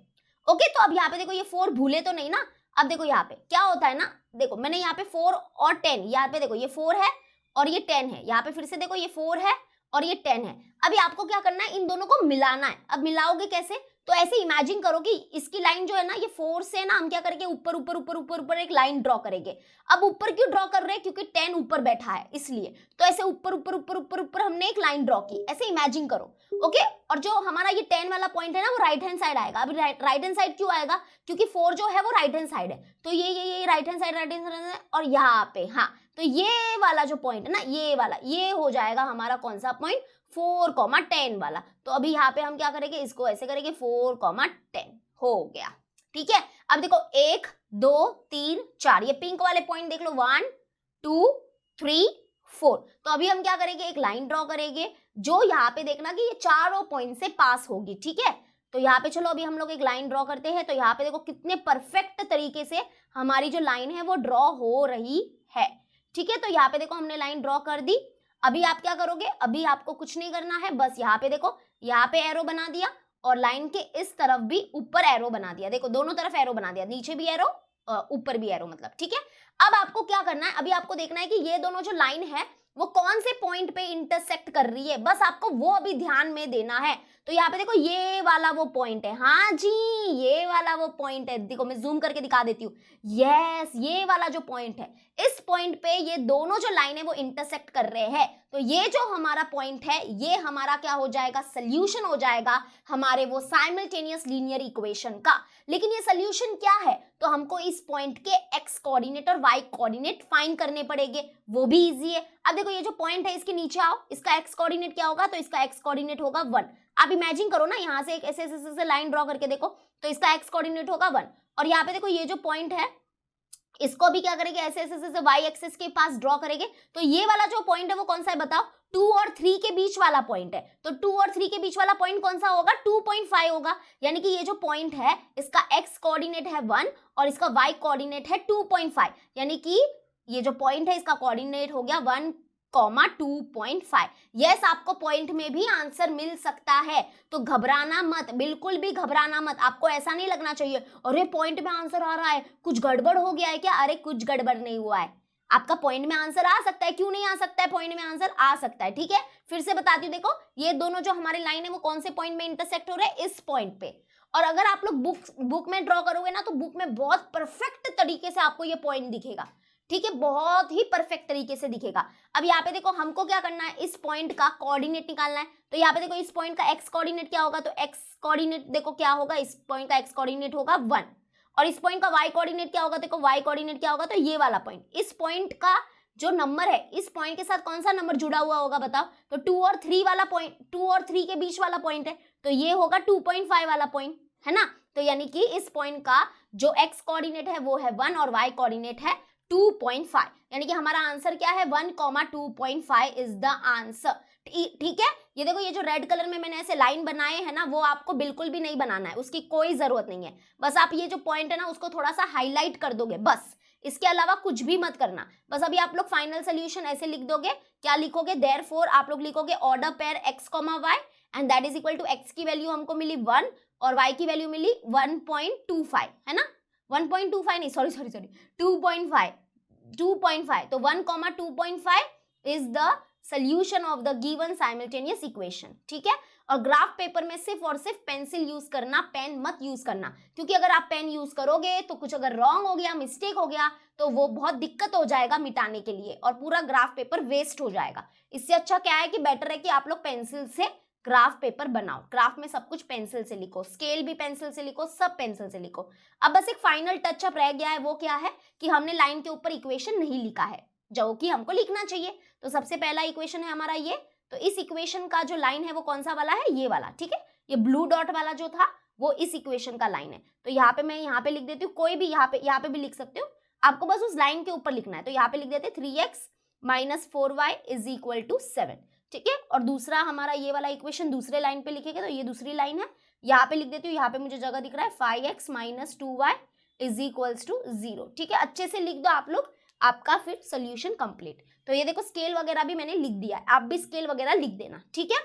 [SPEAKER 1] ओके, तो अब यहाँ पे देखो ये 4 भूले तो नहीं ना। अब देखो यहाँ पे क्या होता है ना, देखो मैंने यहाँ पे 4 और 10, यहाँ पे देखो ये 4 है और ये 10 है। यहाँ पे फिर से देखो ये 4 है और ये 10 है। अभी आपको क्या करना है, इन दोनों को मिलाना है। अब मिलाओगे कैसे, तो ऐसे इमेजिन करो कि इसकी लाइन जो है ना, ये 4 से ना हम क्या करेंगे, ऊपर ऊपर ऊपर ऊपर ऊपर एक लाइन ड्रॉ करेंगे। अब ऊपर क्यों ड्रॉ कर रहे हैं, क्योंकि 10 ऊपर बैठा है इसलिए। तो ऐसे ऊपर ऊपर ऊपर ऊपर ऊपर हमने एक लाइन ड्रॉ की, ऐसे इमेजिन करो। ओके, और जो हमारा ये 10 वाला पॉइंट है ना वो राइट हैंड साइड आएगा। अभी राइट हैंड साइड क्यों आएगा, क्योंकि 4 जो है वो राइट हैंड साइड है। तो ये राइट हैंड साइड और यहाँ पे, हाँ, तो ये वाला जो पॉइंट है ना, ये वाला, ये हो जाएगा हमारा कौन सा पॉइंट, 4,10 वाला। तो अभी यहाँ पे हम क्या करेंगे, इसको ऐसे करेंगे 4,10 हो गया। ठीक है, अब देखो 1 2 3 4, ये पिंक वाले पॉइंट देख लो, 1 2 3 4। तो अभी हम क्या करेंगे, एक लाइन ड्रॉ करेंगे जो यहाँ पे देखना कि ये चारों पॉइंट से पास होगी। ठीक है, तो यहाँ पे चलो अभी हम लोग एक लाइन ड्रॉ करते हैं। तो यहाँ पे देखो कितने परफेक्ट तरीके से हमारी जो लाइन है वो ड्रॉ हो रही है। ठीक है, तो यहाँ पे देखो हमने लाइन ड्रॉ कर दी। अभी आप क्या करोगे, अभी आपको कुछ नहीं करना है, बस यहाँ पे देखो, यहाँ पे एरो बना दिया और लाइन के इस तरफ भी ऊपर एरो बना दिया। देखो दोनों तरफ एरो बना दिया, नीचे भी एरो ऊपर भी एरो, मतलब। ठीक है, अब आपको क्या करना है, अभी आपको देखना है कि ये दोनों जो लाइन है वो कौन से पॉइंट पे इंटरसेक्ट कर रही है, बस आपको वो अभी ध्यान में देना है। तो यहाँ पे देखो ये वाला वो पॉइंट है, हाँ जी ये वाला वो पॉइंट है। देखो मैं जूम करके दिखा देती हूँ, यस ये वाला जो पॉइंट है, इस पॉइंट पे ये दोनों जो लाइन है वो इंटरसेक्ट कर रहे हैं। तो ये जो हमारा पॉइंट है ये हमारा क्या हो जाएगा, सोल्यूशन हो जाएगा हमारे वो साइमल्टेनियस लीनियर इक्वेशन का। लेकिन ये सोल्यूशन क्या है, तो हमको इस पॉइंट के एक्स कोऑर्डिनेट और वाई कोऑर्डिनेट फाइंड करने पड़ेंगे, वो भी इजी है। अब देखो ये जो पॉइंट है इसके नीचे आओ, इसका एक्स कोऑर्डिनेट क्या होगा, तो इसका एक्स कोऑर्डिनेट होगा 1। आप इमेजिन करो ना, यहाँ से एक ऐसे ऐसे लाइन ड्रॉ करके देखो, तो इसका एक्स कोऑर्डिनेट होगा 1। और यहाँ पे देखो ये जो पॉइंट है इसको भी क्या करेंगे, ऐसे ऐसे ऐसे वाई एक्सिस के पास ड्रॉ करेंगे। तो ये वाला जो पॉइंट है वो कौन सा है बताओ, 2 और 3 के बीच वाला पॉइंट है। तो 2 और 3 के बीच वाला पॉइंट कौन सा होगा, 2.5 होगा। यानी कि ये जो पॉइंट है इसका एक्स कोऑर्डिनेट है 1 और इसका वाई कोऑर्डिनेट है 2.5। यानी कि ये जो पॉइंट है इसका कोऑर्डिनेट हो गया 1,2.5। यस, आपको पॉइंट में भी आंसर मिल सकता है, तो घबराना मत, बिल्कुल भी घबराना मत। आपको ऐसा नहीं लगना चाहिए अरे पॉइंट में आंसर आ रहा है, कुछ गड़बड़ हो गया है क्या। अरे कुछ गड़बड़ नहीं हुआ है, आपका पॉइंट में आंसर आ सकता है। क्यों नहीं आ सकता है, पॉइंट में आंसर आ सकता है। ठीक है, फिर से बताती हूँ, देखो ये दोनों जो हमारी लाइन है वो कौन से पॉइंट में इंटरसेक्ट हो रहे हैं, इस पॉइंट पे। और अगर आप लोग बुक में ड्रॉ करोगे ना, तो बुक में बहुत परफेक्ट तरीके से आपको ये पॉइंट दिखेगा। ठीक है, बहुत ही परफेक्ट तरीके से दिखेगा। अब यहाँ पे देखो हमको क्या करना है, इस पॉइंट का कोऑर्डिनेट निकालना है। तो यहाँ पे देखो इस पॉइंट का एक्स कोऑर्डिनेट क्या होगा, तो एक्स कोऑर्डिनेट देखो क्या होगा, इस पॉइंट का एक्स कोऑर्डिनेट होगा 1। और इस पॉइंट का वाई कोऑर्डिनेट क्या होगा, देखो वाई कोऑर्डिनेट क्या होगा, तो ये वाला पॉइंट। इस पॉइंट का जो नंबर है, इस पॉइंट के साथ कौन सा नंबर जुड़ा हुआ होगा बताओ, तो 2 और 3 वाला पॉइंट, 2 और 3 के बीच वाला पॉइंट है, तो ये होगा 2.5 वाला पॉइंट, है ना। तो यानी कि इस पॉइंट का जो एक्स कोऑर्डिनेट है वो है 1 और वाई कोऑर्डिनेट है 2.5। यानी कि हमारा आंसर क्या है, 1,2.5 इज द आंसर। ठीक है, ये देखो ये जो रेड कलर में मैंने ऐसे लाइन बनाए हैं ना, वो आपको बिल्कुल भी नहीं बनाना है, उसकी कोई जरूरत नहीं है। बस आप ये जो पॉइंट है ना उसको थोड़ा सा हाईलाइट कर दोगे, बस इसके अलावा कुछ भी मत करना। बस अभी आप लोग फाइनल सोल्यूशन ऐसे लिख दोगे, क्या लिखोगे, देयरफॉर आप लोग लिखोगे order pair x, y and that is equal to x की वैल्यू हमको मिली 1 और y की वैल्यू मिली 1.25, है ना। 1.25 नहीं, सॉरी 2.5। तो 1,2.5 is the solution of the given simultaneous equation. ठीक है, और ग्राफ पेपर में सिर्फ और सिर्फ पेंसिल यूज करना, पेन मत यूज करना, क्योंकि अगर आप पेन यूज करोगे तो कुछ अगर रॉन्ग हो गया, मिस्टेक हो गया, तो वो बहुत दिक्कत हो जाएगा मिटाने के लिए और पूरा ग्राफ पेपर वेस्ट हो जाएगा। इससे अच्छा क्या है कि बेटर है कि आप लोग पेंसिल से ग्राफ पेपर बनाओ। ग्राफ में सब कुछ पेंसिल से लिखो, स्केल भी पेंसिल से लिखो, सब पेंसिल से लिखो। अब बस एक फाइनल टचअप रह गया है, वो क्या है कि हमने लाइन के ऊपर इक्वेशन नहीं लिखा है जो कि हमको लिखना चाहिए। तो सबसे पहला इक्वेशन है हमारा ये, तो इस इक्वेशन का जो लाइन है वो कौन सा वाला है, ये वाला। ठीक है, ये ब्लू डॉट वाला जो था वो इस इक्वेशन का लाइन है। तो यहाँ पे मैं यहाँ पे लिख देती हूँ, कोई भी यहाँ पे भी लिख सकते हो, आपको बस उस लाइन के ऊपर लिखना है। तो यहाँ पे लिख देते 3x - 4y = 7। ठीक है, और दूसरा हमारा ये वाला इक्वेशन दूसरे लाइन पे लिखेंगे, तो ये दूसरी लाइन है, यहाँ पे लिख देती हूँ, यहाँ पे मुझे जगह दिख रहा है 5x - 2y = 0। ठीक है, अच्छे से लिख दो आप लोग, आपका फिर सोल्यूशन कंप्लीट। तो ये देखो स्केल वगैरह भी मैंने लिख दिया है, आप भी स्केल वगैरह लिख देना। ठीक है,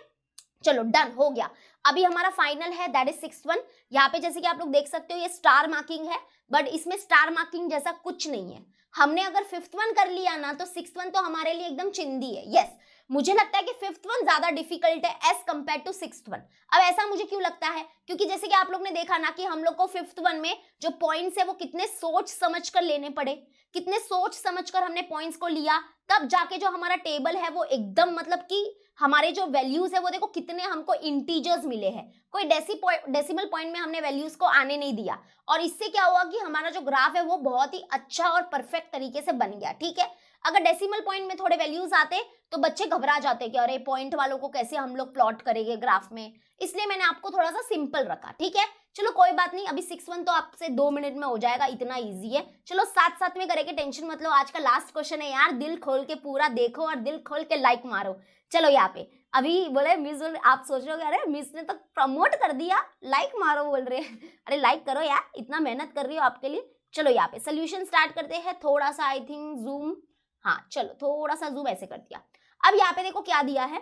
[SPEAKER 1] चलो डन हो गया। अभी हमारा फाइनल है, दैट इज 6th वन। यहाँ पे जैसे कि आप लोग देख सकते हो ये स्टार मार्किंग है, बट इसमें स्टार मार्किंग जैसा कुछ नहीं है। हमने अगर 5th वन कर लिया ना, तो 6th वन तो हमारे लिए एकदम चिंदी है। यस, मुझे लगता है कि 5th वन ज्यादा डिफिकल्ट है as compare to 6th one. अब ऐसा मुझे क्यों लगता है, क्योंकि जैसे कि आप लोग ने देखा ना कि हम लोग को 5th वन में जो पॉइंट्स है वो कितने सोच समझ कर लेने पड़े, कितने सोच समझ कर हमने पॉइंट्स को लिया, तब जाके जो हमारा टेबल है वो एकदम मतलब कि हमारे जो वैल्यूज है वो देखो कितने हमको इंटीजर्स मिले हैं, कोई डेसिमल पॉइंट में हमने वैल्यूज को आने नहीं दिया। और इससे क्या हुआ कि हमारा जो ग्राफ है वो बहुत ही अच्छा और परफेक्ट तरीके से बन गया। ठीक है, अगर डेसिमल पॉइंट में थोड़े वैल्यूज आते तो बच्चे घबरा जाते कि अरे पॉइंट वालों को कैसे हम लोग प्लॉट करेंगे ग्राफ में, इसलिए मैंने आपको थोड़ा सा सिंपल रखा। ठीक है, चलो कोई बात नहीं, अभी 6th वन तो आपसे 2 मिनट में हो जाएगा, इतना इजी है। चलो साथ साथ में करेंगे, टेंशन मत लो। आज का लास्ट क्वेश्चन है यार, दिल खोल के पूरा देखो और दिल खोल के लाइक मारो। चलो यहाँ पे अभी बोले मिस, आप सोच रहे हो अरे मिस ने तो प्रमोट कर दिया, लाइक मारो बोल रहे हैं। अरे लाइक करो यार, इतना मेहनत कर रही हो आपके लिए। चलो यहाँ पे सोल्यूशन स्टार्ट करते हैं, थोड़ा सा आई थिंक जूम, हाँ चलो थोड़ा सा जूम ऐसे कर दिया। अब यहाँ पे देखो क्या दिया है,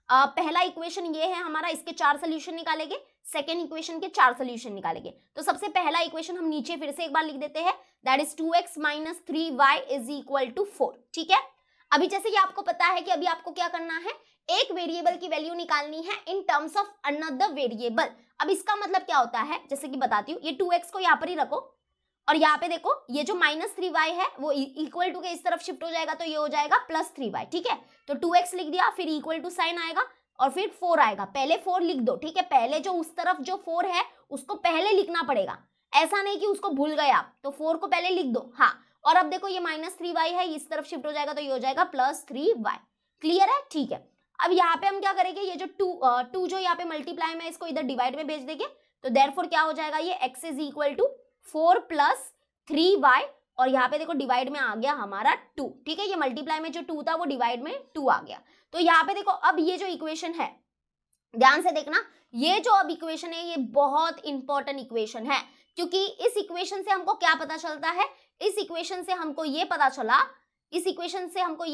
[SPEAKER 1] पहला इक्वेशन ये है हमारा, इसके 4 सोल्यूशन निकालेंगे, सेकेंड इक्वेशन के 4 सोल्यूशन निकालेंगे। तो सबसे पहला इक्वेशन हम नीचे फिर से एक बार लिख देते हैं, दैट इज 2x - 3y = 4। ठीक है, अभी जैसे कि आपको पता है कि अभी आपको क्या करना है, एक वेरिएबल की वैल्यू निकालनी है in terms of another variable. अब इसका मतलब क्या होता है, जैसे कि बताती हूँ, ये 2x को यहाँ पर ही रखो और यहाँ पे देखो ये जो -3y है वो इक्वल टू के इस तरफ शिफ्ट हो जाएगा तो ये हो जाएगा +3y, ठीक है। तो 2x लिख दिया, फिर इक्वल टू साइन आएगा और फिर 4 आएगा। पहले 4 लिख दो, ठीक है। पहले जो उस तरफ जो 4 है उसको पहले लिखना पड़ेगा, ऐसा नहीं कि उसको भूल गए आप, तो 4 को पहले लिख दो। हाँ, और अब देखो ये -3y है, इस तरफ शिफ्ट हो जाएगा तो ये हो जाएगा +3y। क्लियर है, ठीक है। अब यहाँ पे हम क्या करेंगे, ये जो 2 जो यहाँ पे मल्टीप्लाई में इसको इधर डिवाइड में भेज देंगे, तो देयरफॉर क्या हो जाएगा, ये x is equal to 4 + 3y, और यहाँ पे देखो डिवाइड में आ गया हमारा 2, ठीक है। ये मल्टीप्लाई में जो 2 था वो डिवाइड में 2 आ गया। तो यहाँ पे देखो अब ये जो इक्वेशन है, ध्यान से देखना, ये जो अब इक्वेशन है ये बहुत इंपॉर्टेंट इक्वेशन है, क्योंकि इस इक्वेशन से हमको क्या पता चलता है, इस इक्वेशन से हमको ये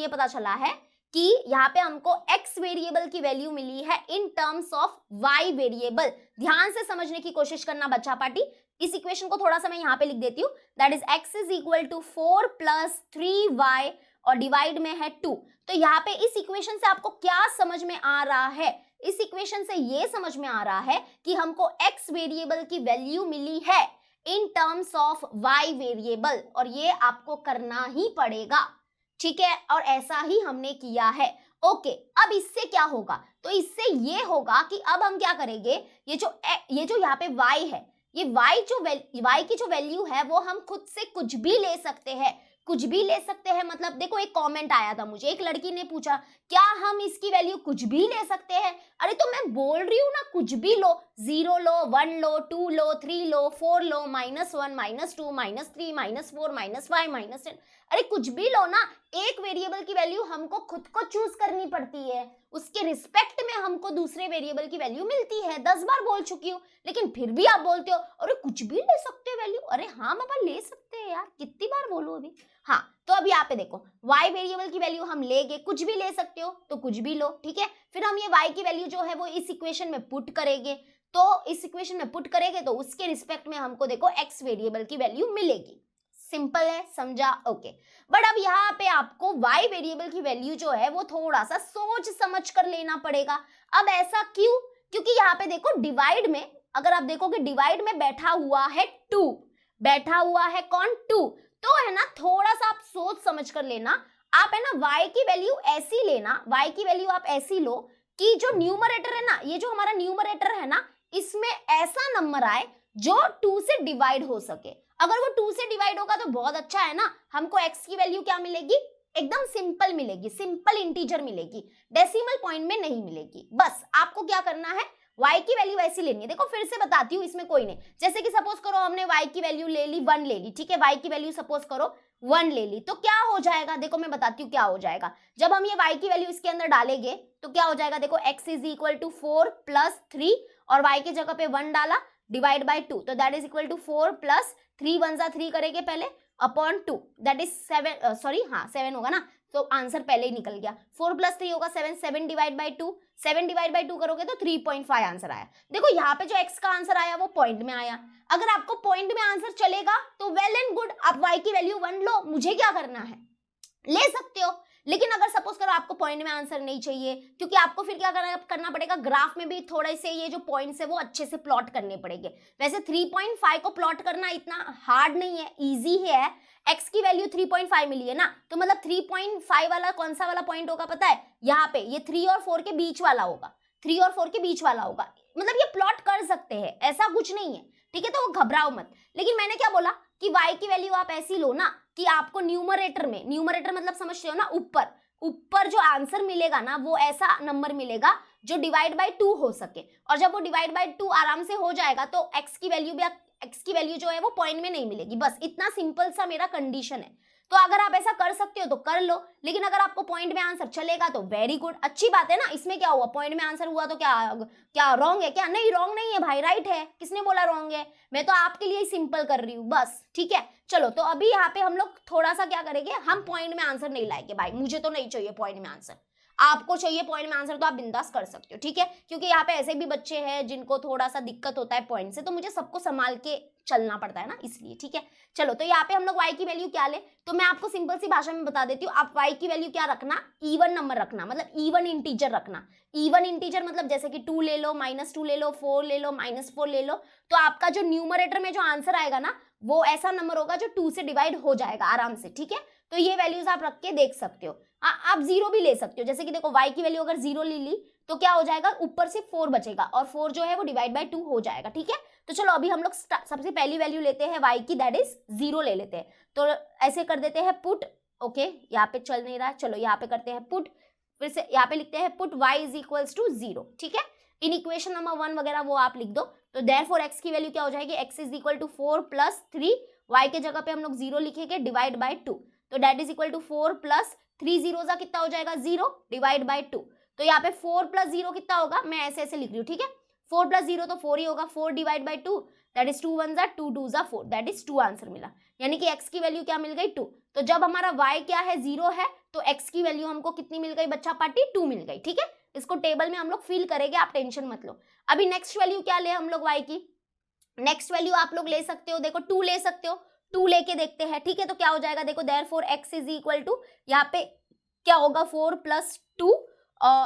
[SPEAKER 1] पता चला है कि यहाँ पे हमको x वेरिएबल की वैल्यू मिली है in terms of y variable. ध्यान से समझने की कोशिश करना बच्चा पार्टी। इस इक्वेशन को थोड़ा सा मैं यहाँ पे लिख देती हूँ, that is x is equal to 4 + 3y और डिवाइड में है 2। तो यहाँ पे इस इक्वेशन से आपको क्या समझ में आ रहा है, इस इक्वेशन से ये समझ में आ रहा है कि हमको x वेरिएबल की वैल्यू मिली है in terms of y variable, और ये आपको करना ही पड़ेगा, ठीक है। और ऐसा ही हमने किया है। ओके, अब इससे क्या होगा, तो इससे ये होगा कि अब हम क्या करेंगे, ये जो यहाँ पे y है, ये y की जो वैल्यू है वो हम खुद से कुछ भी ले सकते हैं, मतलब देखो एक कमेंट आया था मुझे, एक लड़की ने पूछा क्या हम इसकी वैल्यू कुछ भी ले सकते हैं। अरे तो मैं बोल रही हूँ ना, कुछ भी लो, 0 लो, 1 लो, 2 लो, 3 लो, 4 लो, -1 -2 -3 -4 -5 -10, अरे कुछ भी लो ना। एक वेरिएबल की वैल्यू हमको खुद को चूज करनी पड़ती है, उसके रिस्पेक्ट में हमको दूसरे वेरिएबल की वैल्यू मिलती है। 10 बार बोल चुकी हूँ, लेकिन फिर भी आप बोलते हो अरे कुछ भी ले सकते हो वैल्यू। अरे हाँ बाबा ले सकते हैं यार, कितनी बार बोलो अभी। हाँ, तो अब यहाँ पे देखो y वेरिएबल की वैल्यू हम लेंगे, कुछ भी ले सकते हो तो कुछ भी लो, ठीक है। फिर हम ये y की वैल्यू जो है वो इस इक्वेशन में पुट करेंगे, तो इस इक्वेशन में पुट करेंगे तो उसके रिस्पेक्ट में हमको देखो x वेरिएबल की वैल्यू मिलेगी। सिंपल है, समझा, ओके। बट अब यहाँ पे आपको y वेरिएबल की वैल्यू जो है वो थोड़ा सा सोच समझ कर लेना पड़ेगा। अब ऐसा क्यों, क्योंकि यहाँ पे देखो डिवाइड में, अगर आप देखोगे डिवाइड में बैठा हुआ है 2, बैठा हुआ है कौन, 2, तो है ना थोड़ा सा आप सोच समझ कर लेना। आप है ना y की वैल्यू ऐसी लेना, y की वैल्यू आप ऐसी लो कि जो न्यूमरेटर है ना, ये जो हमारा न्यूमरेटर है ना, इसमें ऐसा नंबर आए जो 2 से डिवाइड हो सके। अगर वो 2 से डिवाइड होगा तो बहुत अच्छा है ना, हमको x की वैल्यू क्या मिलेगी, एकदम सिंपल मिलेगी, सिंपल इंटीजर मिलेगी, डेसिमल पॉइंट में नहीं मिलेगी। बस आपको क्या करना है, y की वैल्यू ऐसी लेनी है। देखो फिर से बताती हूँ, इसमें कोई नहीं, जैसे कि सपोज करो हमने y की वैल्यू ले ली 1 ले ली, ठीक है, y की वैल्यू सपोज करो 1 ले ली, तो क्या हो जाएगा, देखो मैं बताती हूँ क्या हो जाएगा। जब हम ये y की वैल्यू इसके अंदर डालेंगे तो क्या हो जाएगा, देखो x इज इक्वल टू 4 + 3 और y की जगह पे 1 डाला डिवाइड बाय 2, तो दैट इज इक्वल टू 4 + 3 1 जा 3 करेंगे पहले अपॉन 2, दैट इज 7, सॉरी हाँ 7 होगा ना, तो आंसर पहले ही निकल गया। 4 + 3 होगा 7, 7 डिवाइड बाय 2, 7 डिवाइड बाय 2 करोगे तो 3.5 आंसर आया। देखो यहाँ पे जो x का आंसर आया वो पॉइंट में आया। अगर आपको पॉइंट में आंसर चलेगा तो वेल एंड गुड, आप y की वैल्यू 1 लो, मुझे क्या करना है, ले सकते हो। लेकिन अगर सपोज करो आपको पॉइंट में आंसर नहीं चाहिए, क्योंकि आपको फिर क्या करना पड़ेगा, ग्राफ में भी थोड़े से ये जो पॉइंट्स है वो अच्छे से प्लॉट करने पड़ेंगे। वैसे 3.5 को प्लॉट करना इतना हार्ड नहीं है, इजी है। x की वैल्यू 3.5 मिली है ना, तो मतलब 3.5 वाला कौन सा वाला पॉइंट होगा पता है, यहाँ पे ये 3 और 4 के बीच वाला होगा, 3 और 4 के बीच वाला होगा, मतलब ये प्लॉट कर सकते हैं, ऐसा कुछ नहीं है, ठीक है। तो वो घबराओ मत। लेकिन मैंने क्या बोला कि y की वैल्यू आप ऐसी लो ना कि आपको न्यूमरेटर में, न्यूमरेटर मतलब समझते हो ना, ऊपर जो आंसर मिलेगा ना वो ऐसा नंबर मिलेगा जो डिवाइड बाय 2 हो सके, और जब वो डिवाइड बाय 2 आराम से हो जाएगा तो x की वैल्यू जो है वो पॉइंट में नहीं मिलेगी। बस इतना सिंपल सा मेरा कंडीशन है। तो अगर आप ऐसा कर सकते हो तो कर लो, लेकिन अगर आपको पॉइंट में आंसर चलेगा तो वेरी गुड, अच्छी बात है ना। इसमें क्या हुआ, पॉइंट में आंसर हुआ तो क्या रॉन्ग है क्या, नहीं रॉन्ग नहीं है भाई, राइट है। किसने बोला रॉन्ग है, मैं तो आपके लिए ही सिंपल कर रही हूँ बस, ठीक है। चलो तो अभी यहाँ पे हम लोग थोड़ा सा क्या करेंगे, हम पॉइंट में आंसर नहीं लाएंगे भाई, मुझे तो नहीं चाहिए पॉइंट में आंसर। आपको चाहिए पॉइंट में आंसर तो आप बिंदास कर सकते हो, ठीक है, क्योंकि यहाँ पे ऐसे भी बच्चे हैं जिनको थोड़ा सा दिक्कत होता है पॉइंट से, तो मुझे सबको संभाल के चलना पड़ता है ना, इसलिए, ठीक है। चलो तो यहाँ पे हम लोग y की वैल्यू क्या ले, तो मैं आपको सिंपल सी भाषा में बता देती हूँ, आप y की वैल्यू क्या रखना, इवन नंबर रखना, मतलब इवन इंटीजर रखना। इवन इंटीजर मतलब जैसे कि 2 ले लो, -2 ले लो, 4 ले लो, -4 ले लो, तो आपका जो न्यूमरेटर में जो आंसर आएगा ना, वो ऐसा नंबर होगा जो 2 से डिवाइड हो जाएगा आराम से, ठीक है। तो ये वैल्यूज आप रख के देख सकते हो। आप 0 भी ले सकते हो, जैसे कि देखो y की वैल्यू अगर 0 ले ली तो क्या हो जाएगा, ऊपर से 4 बचेगा और 4 जो है वो डिवाइड बाय 2 हो जाएगा, ठीक है। तो चलो अभी हम लोग सबसे पहली वैल्यू लेते हैं y की, दैट इज 0 ले लेते हैं। तो ऐसे कर देते हैं पुट, ओके, यहाँ पे चल नहीं रहा है, चलो यहाँ पे करते हैं पुट, फिर से यहाँ पे लिखते हैं put y is equals to 0, ठीक है। इन इक्वेशन नंबर 1 वगैरह वो आप लिख दो। तो देयरफॉर x की वैल्यू क्या हो जाएगी, x is equal to 4 plus 3, y के जगह पे हम लोग 0 लिखेंगे, डिवाइड बाय 2, तो that is equal to 4 plus 3 जीरोजा कितना हो जाएगा, 0 डिवाइड बाय 2। तो यहाँ पे 4 प्लस 0 कितना होगा, मैं ऐसे ऐसे लिख रही हूँ, ठीक है। 4 प्लस 0 तो 4 ही होगा, 4 divide by 2 that is 2 1 2 2 4, that is 2 answer मिला। यानी कि x की वैल्यू क्या मिल गई, 2। तो जब हमारा y क्या है, 0 है, तो x की वैल्यू हमको कितनी मिल गई बच्चा पार्टी, 2 मिल गई, ठीक है। इसको टेबल में हम लोग फिल करेंगे, आप टेंशन मत लो। अभी नेक्स्ट वैल्यू क्या ले हम लोग y की, नेक्स्ट वैल्यू आप लोग ले सकते हो, देखो 2 ले सकते हो, 2 लेके देखते हैं, ठीक है। तो क्या हो जाएगा, देखो therefore x is equal to, यहाँ पे क्या होगा, 4 प्लस 2,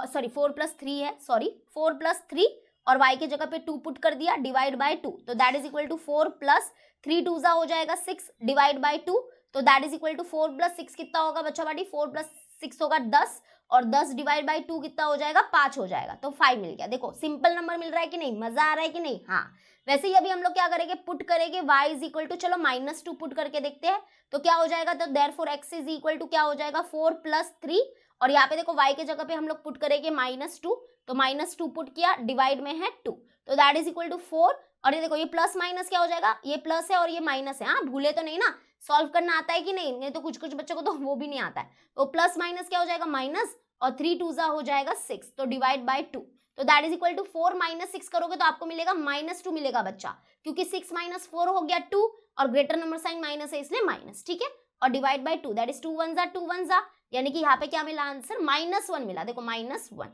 [SPEAKER 1] सॉरी 4 प्लस 3 है, सॉरी 4 प्लस 3 और y के जगह पे 2 पुट कर दिया, डिवाइड बाय 2, तो that is equal to 4 plus 3 2 हो जाएगा 6 डिवाइड बाय 2, तो that is equal to 4 plus 6 कितना होगा बच्चा बाटी, 4 प्लस 6 होगा 10 और 10 डिवाइड बाय 2 कितना हो जाएगा, 5 हो जाएगा, तो 5 मिल गया। देखो सिंपल नंबर मिल रहा है कि नहीं, मजा आ रहा है कि नहीं। हाँ, वैसे ही अभी हम लोग क्या करेंगे, पुट करेंगे y इज इक्वल टू, चलो -2 पुट करके देखते हैं, तो क्या हो जाएगा, तो therefore x is equal to क्या हो जाएगा, 4 प्लस 3, और यहाँ पे देखो y के जगह पे हम लोग पुट करेंगे -2, तो -2 पुट किया, डिवाइड में है 2, तो दैट इज इक्वल टू 4, और ये देखो ये प्लस माइनस क्या हो जाएगा, ये प्लस है और ये माइनस है, हाँ भूले तो नहीं ना, सॉल्व करना आता है कि नहीं तो कुछ कुछ बच्चों को तो वो भी नहीं आता है। तो प्लस माइनस क्या हो जाएगा, माइनस, और 3 2 हो जाएगा 6, तो डिवाइड बाय 2, तो that is equal to 4 minus 6 करोगे तो आपको मिलेगा -2 मिलेगा बच्चा, क्योंकि 6 माइनस 4 हो गया 2, और ग्रेटर नंबर साइन माइनस है इसलिए माइनस, ठीक है। और डिवाइड बाय 2 दैट इज 2 1 जा, यानी कि यहाँ पे क्या मिला आंसर, -1 मिला, देखो -1,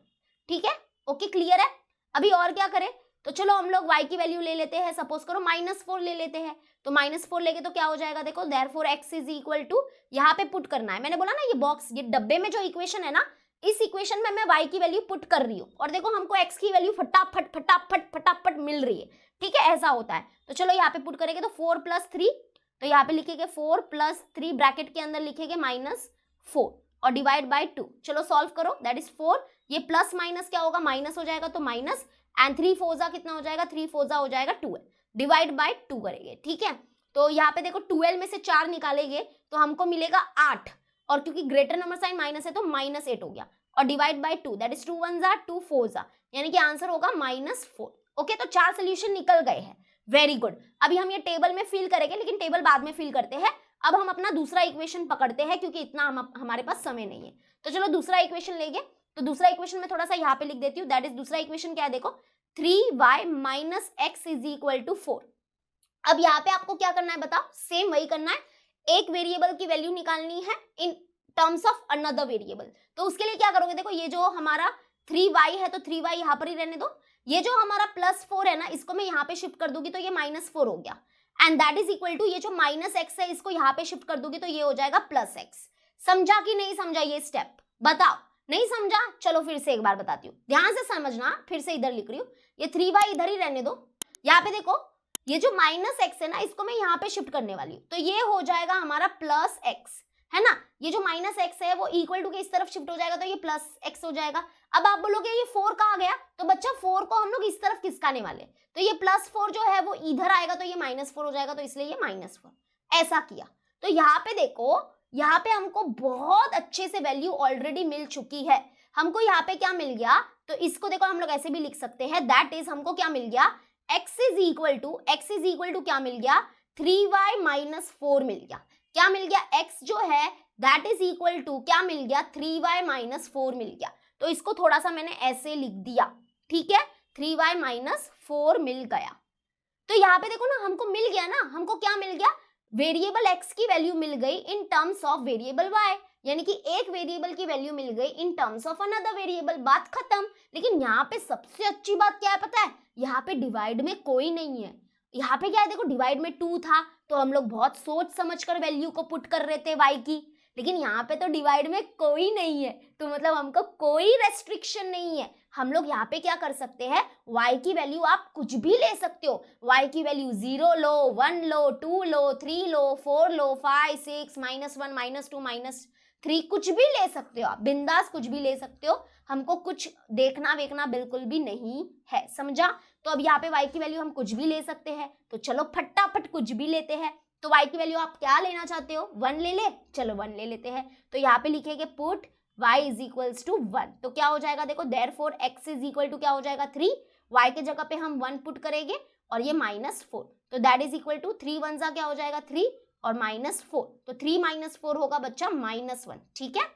[SPEAKER 1] ठीक है। ओके, क्लियर है। अभी और क्या करें, तो चलो हम लोग y की वैल्यू ले लेते हैं, सपोज करो -4 ले लेते हैं, तो -4 लेके तो क्या हो जाएगा, देखो therefore x is equal to, यहाँ पे पुट करना है, मैंने बोला ना ये बॉक्स, ये डब्बे में जो इक्वेशन है ना, इस इक्वेशन में मैं y की वैल्यू पुट कर रही हूँ, और देखो हमको x की वैल्यू फटाफट फटाफट फटाफट मिल रही है, ठीक है, ऐसा होता है। तो चलो यहाँ पे पुट करेंगे, तो 4 प्लस 3, तो यहाँ पे लिखेंगे 4 प्लस 3 ब्रैकेट के अंदर लिखेंगे -4 और डिवाइड बाय 2, चलो सॉल्व करो, दैट इज 4, ये प्लस माइनस क्या होगा, माइनस हो जाएगा, तो माइनस, एंड 3 4 कितना हो जाएगा, 3 4 हो जाएगा 12, डिवाइड बाय 2 करेंगे, ठीक है। तो यहाँ पे देखो 12 में से 4 निकालेंगे तो हमको मिलेगा 8, और क्योंकि ग्रेटर नंबर साइन माइनस है तो -8 हो गया, और डिवाइड बाय 2 दैट इज 2 1 2 4, यानी कि आंसर होगा -4। ओके, तो 4 सोल्यूशन निकल गए हैं, वेरी गुड। अभी हम ये टेबल में फिल करेंगे, लेकिन टेबल बाद में फिल करते हैं, अब हम अपना दूसरा इक्वेशन पकड़ते हैं, क्योंकि इतना हमारे पास समय नहीं है। तो चलो दूसरा इक्वेशन लेंगे, तो दूसरा इक्वेशन में थोड़ा सा यहाँ पे लिख देती हूँ, दैट इज दूसरा इक्वेशन क्या है, देखो 3y minus x is equal to 4। अब यहाँ पे आपको क्या करना है बताओ, सेम वही करना है, एक वेरिएबल की वैल्यू निकालनी है in terms of another variable. तो उसके लिए क्या करोगे, देखो ये जो हमारा 3y है तो 3y यहाँ पर ही रहने दो, ये जो हमारा +4 है ना, इसको मैं यहाँ पे शिफ्ट कर दूंगी तो ये -4 हो गया, and that is equal to ये जो -x है इसको यहाँ पे शिफ्ट कर दूंगी तो ये हो जाएगा +x। समझा कि नहीं समझा ये स्टेप, बताओ। नहीं समझा, चलो फिर से एक बार बताती हूँ, ध्यान से समझना, फिर से इधर लिख रही हूँ, ये 3y इधर ही रहने दो, यहाँ पे देखो ये जो -x है ना, इसको मैं यहाँ पे शिफ्ट करने वाली हूँ, तो ये हो जाएगा हमारा +x, है ना। ये जो -x है वो इक्वल टू के इस तरफ शिफ्ट हो जाएगा तो ये +x हो जाएगा। अब आप बोलोगे ये 4 कहाँ गया, तो बच्चा 4 को हम लोग इस तरफ खिसकाने वाले, तो ये +4 जो है वो इधर आएगा तो ये -4 हो जाएगा, तो इसलिए ये -4 ऐसा किया। तो यहाँ पे देखो, यहाँ पे हमको बहुत अच्छे से वैल्यू ऑलरेडी मिल चुकी है। हमको यहाँ पे क्या मिल गया, तो इसको देखो हम लोग ऐसे भी लिख सकते हैं, दैट इज हमको क्या मिल गया, x इज इक्वल टू क्या मिल गया, 3y माइनस 4 मिल गया। क्या मिल गया, x जो है दैट इज इक्वल टू क्या मिल गया, 3y माइनस 4 मिल गया। तो इसको थोड़ा सा मैंने ऐसे लिख दिया, ठीक है, 3y माइनस 4 मिल गया। तो यहाँ पे देखो ना, हमको मिल गया ना, हमको क्या मिल गया, वेरिएबल x की वैल्यू मिल गई in terms of variable y। यानी कि एक वेरिएबल की वैल्यू मिल गई in terms of another variable, बात खत्म। लेकिन यहाँ पे सबसे अच्छी बात क्या है पता है, यहाँ पे डिवाइड में कोई नहीं है। यहाँ पे क्या है देखो, डिवाइड में 2 था तो हम लोग बहुत सोच समझ कर वैल्यू को पुट कर रहे थे y की, लेकिन यहाँ पे तो डिवाइड में कोई नहीं है, तो मतलब हमको कोई रेस्ट्रिक्शन नहीं है। हम लोग यहाँ पे क्या कर सकते हैं, y की वैल्यू आप कुछ भी ले सकते हो। y की वैल्यू 0 लो, 1 लो, 2 लो, 3 लो, 4 लो, 5, 6, -1, -2, -3, कुछ भी ले सकते हो आप, बिंदास कुछ भी ले सकते हो। हमको कुछ देखना वेखना बिल्कुल भी नहीं है, समझा। तो अब यहाँ पे y की वैल्यू हम कुछ भी ले सकते हैं, तो चलो फटाफट कुछ भी लेते हैं। तो y की वैल्यू आप क्या लेना चाहते हो, 1 ले ले, चलो 1 ले लेते हैं। तो यहाँ पे लिखेंगे put y is equals to 1, तो क्या हो जाएगा देखो, therefore x is equal to क्या हो जाएगा 3, y के जगह पे हम 1 पुट करेंगे और ये -4, तो दैट इज इक्वल टू 3 1 क्या हो जाएगा 3 और -4, तो 3 -4 होगा बच्चा -1, ठीक है।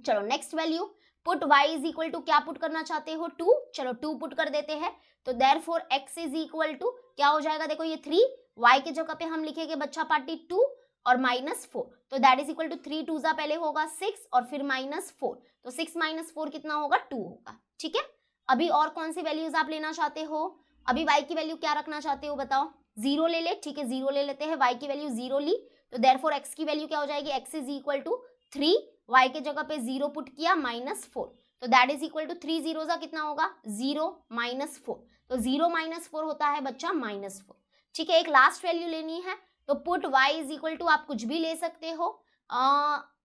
[SPEAKER 1] चलो next value, put y is equal to क्या पुट करना चाहते हो 2, चलो 2 पुट कर देते हैं। तो therefore x is equal to क्या हो जाएगा देखो, ये 3, y के जगह पे हम लिखेंगे बच्चा पार्टी 2 और -4, तो दैट इज इक्वल टू 3 2 पहले होगा 6 और फिर -4, तो 6 -4 कितना होगा 2 होगा, ठीक है। अभी और कौन सी वैल्यूज आप लेना चाहते हो, अभी y की वैल्यू क्या रखना चाहते हो बताओ, 0 ले ले, ठीक है 0 ले लेते हैं, y की वैल्यू 0 ली, तो देयरफॉर x की वैल्यू क्या हो जाएगी, x is equal to 3, y के जगह पे 0 पुट किया -4, तो दैट इज इक्वल टू 3 0 कितना होगा 0 -4, तो 0 -4 होता है बच्चा -4, ठीक है। एक लास्ट वैल्यू लेनी है, तो put y is equal to आप कुछ भी ले सकते हो,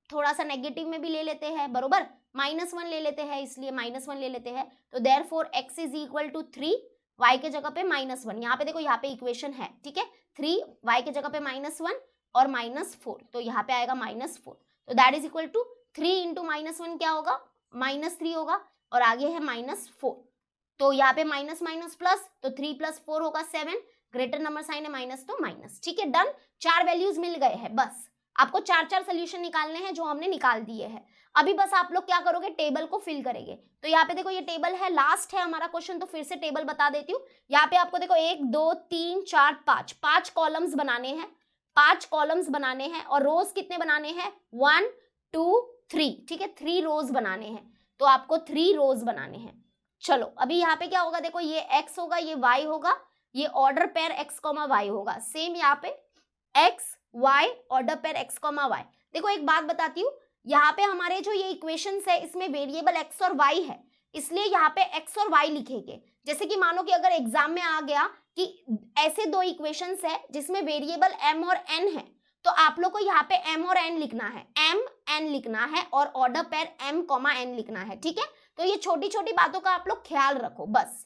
[SPEAKER 1] थोड़ा सा नेगेटिव में भी ले लेते हैं, बरोबर, -1 ले लेते हैं, इसलिए -1 ले लेते हैं। तो therefore x is equal to 3, y के जगह पे -1, यहाँ पे देखो यहाँ पे इक्वेशन है, ठीक है, 3 y के जगह पे -1 और -4, तो यहाँ पे आएगा -4, तो that is equal to 3 into -1 क्या होगा -3 होगा, और आगे है -4, तो यहाँ पे माइनस माइनस प्लस, तो 3 + 4 होगा 7, ग्रेटर नंबर साइन है माइनस तो माइनस, ठीक है, डन। 4 वैल्यूज मिल गए हैं, बस आपको 4 सोल्यूशन निकालने हैं जो हमने निकाल दिए हैं। अभी बस आप लोग क्या करोगे, टेबल को फिल करेंगे। तो यहाँ पे देखो ये टेबल है, लास्ट है हमारा क्वेश्चन, तो फिर से टेबल बता देती हूँ। यहाँ पे आपको देखो 1 2 3 4 5 कॉलम्स बनाने हैं, 5 कॉलम्स बनाने हैं, और रोज कितने बनाने हैं 1 2 3, ठीक है, 3 रोज बनाने हैं, तो आपको 3 रोज बनाने हैं। चलो अभी यहाँ पे क्या होगा देखो, ये x होगा, ये y होगा, ये ऑर्डर पेयर x, y होगा, सेम यहाँ पे x y order pair x, y। देखो एक बात बताती हूँ, यहाँ पे हमारे जो ये इक्वेशंस है इसमें वेरिएबल x और y है, इसलिए यहाँ पे x और y लिखेंगे। जैसे कि मानो कि अगर एग्जाम में आ गया कि ऐसे 2 इक्वेशंस है जिसमें वेरिएबल m और n है, तो आप लोग को यहाँ पे m और n लिखना है, m n लिखना है, और ऑर्डर पेयर m, n लिखना है, ठीक है। तो ये छोटी छोटी बातों का आप लोग ख्याल रखो, बस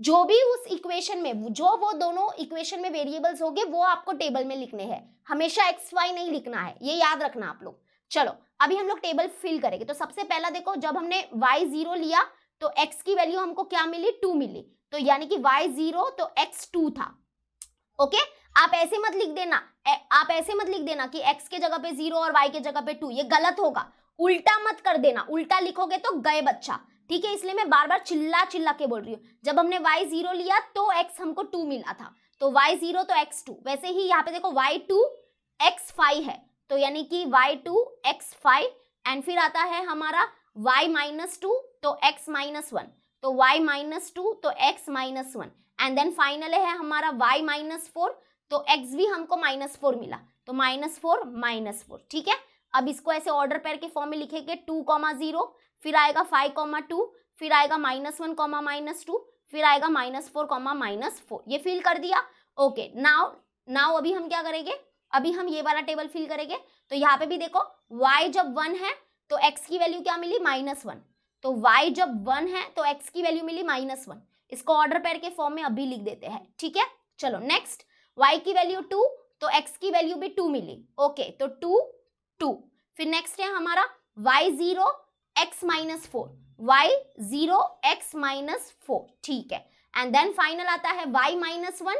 [SPEAKER 1] जो भी उस इक्वेशन में, जो वो दोनों इक्वेशन में वेरिएबल्स होंगे वो आपको टेबल में लिखने हैं, हमेशा एक्स वाई नहीं लिखना है, ये याद रखना आप लोग। चलो अभी हम लोग टेबल फिल करेंगे। तो सबसे पहला देखो, जब हमने y 0 लिया तो x की वैल्यू हमको क्या मिली 2 मिली, तो यानी कि y 0 तो x 2 था, ओके। आप ऐसे मत लिख देना, आप ऐसे मत लिख देना कि x के जगह पे 0 और y के जगह पे 2, ये गलत होगा, उल्टा मत कर देना, उल्टा लिखोगे तो गए बच्चा, ठीक है। इसलिए मैं बार बार चिल्ला चिल्ला के बोल रही हूँ। जब हमने y 0 लिया तो x हमको 2 मिला था, तो y 0 तो x 2, वैसे ही यहाँ पे देखो y 2 x 5 है, तो यानी कि y 2 x 5, एंड फिर आता है हमारा y -2 तो x -1, तो y -2 तो x -1, एंड देन फाइनल है हमारा y -4, तो x भी हमको -4 मिला, तो -4, ठीक है। अब इसको ऐसे ऑर्डर पेयर के फॉर्म में लिखेंगे 2, 0, फिर आएगा 5, 2, फिर आएगा -1, -2, फिर आएगा -4, -4, ये फिल कर दिया, ओके। नाउ अभी हम क्या करेंगे, अभी हम ये वाला टेबल फिल करेंगे। तो यहाँ पे भी देखो y जब 1 है तो x की वैल्यू क्या मिली -1, तो y जब 1 है तो x की वैल्यू मिली -1, इसको ऑर्डर पेयर के फॉर्म में अभी लिख देते हैं, ठीक है। चलो नेक्स्ट, y की वैल्यू 2 तो x की वैल्यू भी 2 मिली, ओके, तो 2 2, फिर नेक्स्ट है हमारा y 0 x -4, y 0 x -4, ठीक है, एंड देन फाइनल आता है y -1